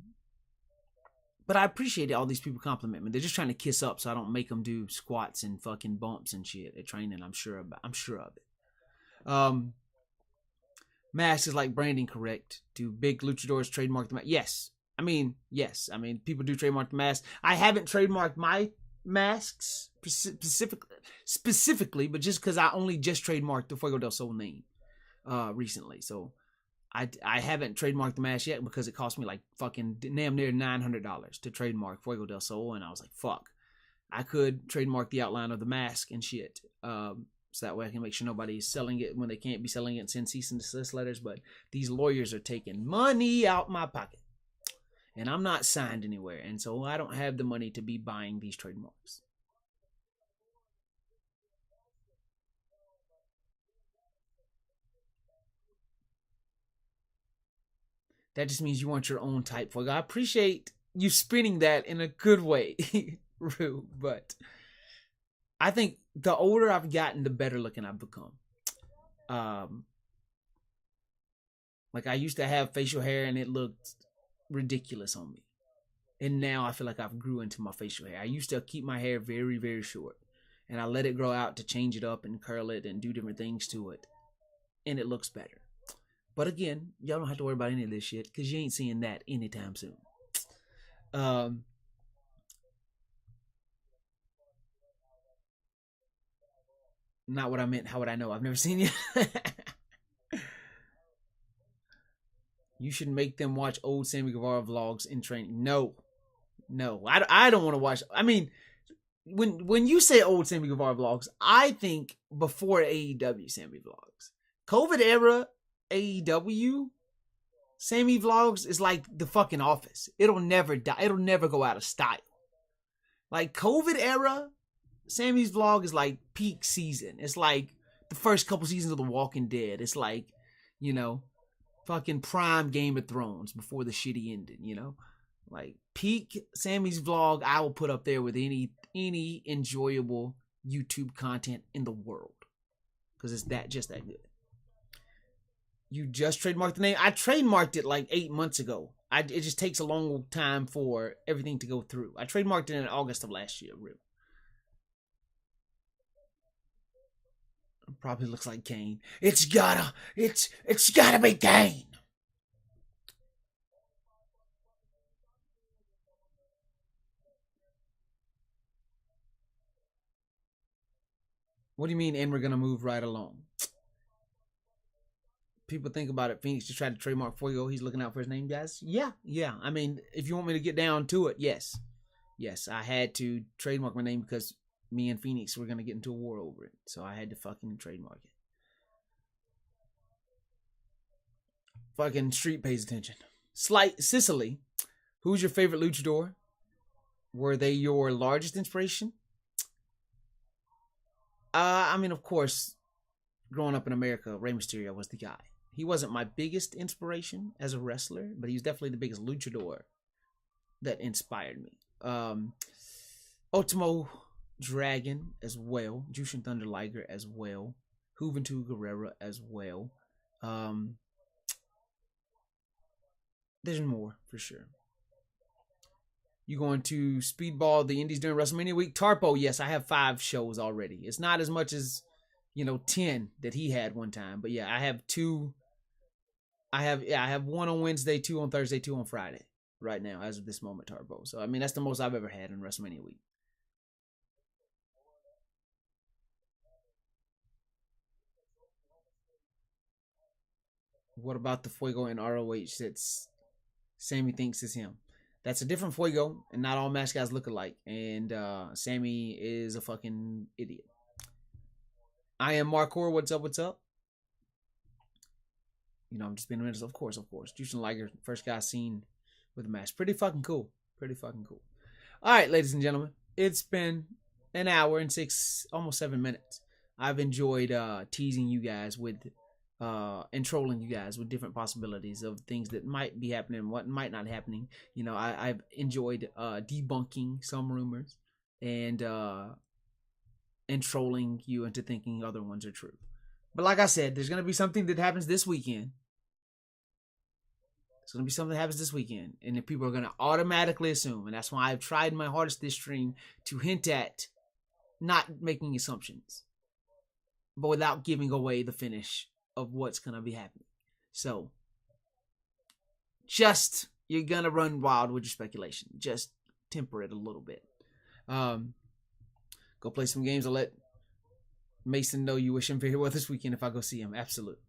Speaker 1: But I appreciate all these people compliment me. They're just trying to kiss up so I don't make them do squats and fucking bumps and shit at training. I'm sure of it. Mask is like branding correct. Do big luchadors trademark the mask? Yes. Yes. People do trademark the mask. I haven't trademarked my masks specifically, but just because I only just trademarked the Fuego del Sol name recently. So I haven't trademarked the mask yet because it cost me like fucking damn near $900 to trademark Fuego del Sol, and I was like, fuck, I could trademark the outline of the mask and shit, so that way I can make sure nobody's selling it when they can't be selling it and send cease and desist letters. But these lawyers are taking money out my pocket, and I'm not signed anywhere, and so I don't have the money to be buying these trademarks. That just means you want your own type Fuego. I appreciate you spinning that in a good way, Rue, but I think the older I've gotten, the better looking I've become. Like I used to have facial hair and it looked ridiculous on me. And now I feel like I've grew into my facial hair. I used to keep my hair very, very short. And I let it grow out to change it up and curl it and do different things to it. And it looks better. But again, y'all don't have to worry about any of this shit because you ain't seeing that anytime soon. Not what I meant. How would I know? I've never seen you. You should make them watch old Sammy Guevara vlogs in training. No, I don't want to watch. When you say old Sammy Guevara vlogs, I think before AEW Sammy vlogs. COVID era AEW Sammy vlogs is like the fucking Office. It'll never die. It'll never go out of style. Like COVID era Sammy's vlog is like peak season. It's like the first couple seasons of The Walking Dead. It's like, fucking prime Game of Thrones before the shitty ending, Like peak Sammy's vlog I will put up there with any enjoyable YouTube content in the world. Because it's just that good. You just trademarked the name? I trademarked it like 8 months ago. It just takes a long time for everything to go through. I trademarked it in August of last year, really. Probably looks like Kane. It's gotta be Kane. What do you mean, and we're gonna move right along? People think about it. Phoenix just tried to trademark Fuego. He's looking out for his name, guys. Yeah. If you want me to get down to it, yes. I had to trademark my name because me and Phoenix were gonna get into a war over it, so I had to fucking trademark it. Fucking Street pays attention. Slight Sicily. Who's your favorite luchador? Were they your largest inspiration? Of course, growing up in America, Rey Mysterio was the guy. He wasn't my biggest inspiration as a wrestler, but he was definitely the biggest luchador that inspired me. Ultimo Dragon as well. Jushin Thunder Liger as well. Juventud Guerrera as well. There's more for sure. You going to speedball the indies during WrestleMania week? Tarpo, yes, I have 5 shows already. It's not as much as 10 that he had one time, but yeah, I have 2. I have 1 on Wednesday, 2 on Thursday, 2 on Friday right now as of this moment, Tarpo. So that's the most I've ever had in WrestleMania week. What about the Fuego in ROH that's Sammy thinks is him? That's a different Fuego, and not all mask guys look alike. And Sammy is a fucking idiot. I am Marcor. What's up? I'm just being honest. Of course. Jushin Liger, first guy seen with a mask. Pretty fucking cool. All right, ladies and gentlemen. It's been an hour and 6, almost 7 minutes. I've enjoyed teasing you guys with and trolling you guys with different possibilities of things that might be happening, what might not happening. You know, I've enjoyed debunking some rumors and trolling you into thinking other ones are true. But like I said, there's gonna be something that happens this weekend. It's gonna be something that happens this weekend, and then people are gonna automatically assume, and that's why I've tried my hardest this stream to hint at not making assumptions, but without giving away the finish of what's gonna be happening. So, just you're gonna run wild with your speculation. Just temper it a little bit. Go play some games. I'll let Mason know you wish him very well this weekend if I go see him. Absolutely.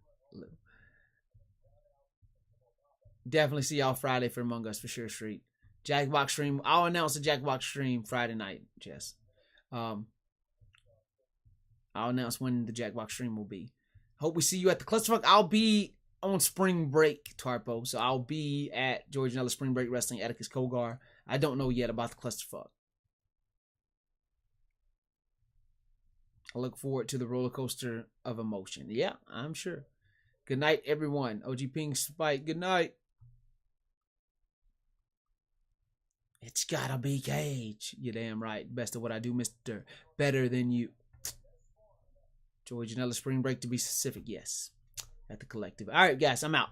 Speaker 1: Definitely see y'all Friday for Among Us for sure. Street Jackbox stream. I'll announce the Jackbox stream Friday night, Jess. I'll announce when the Jackbox stream will be. Hope we see you at the Clusterfuck. I'll be on spring break, Tarpo. So I'll be at George Nellis Spring Break Wrestling, Atticus Kogar. I don't know yet about the Clusterfuck. I look forward to the roller coaster of emotion. Yeah, I'm sure. Good night, everyone. OG Ping Spike, good night. It's gotta be Cage. You're damn right. Best of what I do, Mr. Better Than You. George Nellis Spring Break, to be specific, yes. At the Collective. All right, guys, I'm out.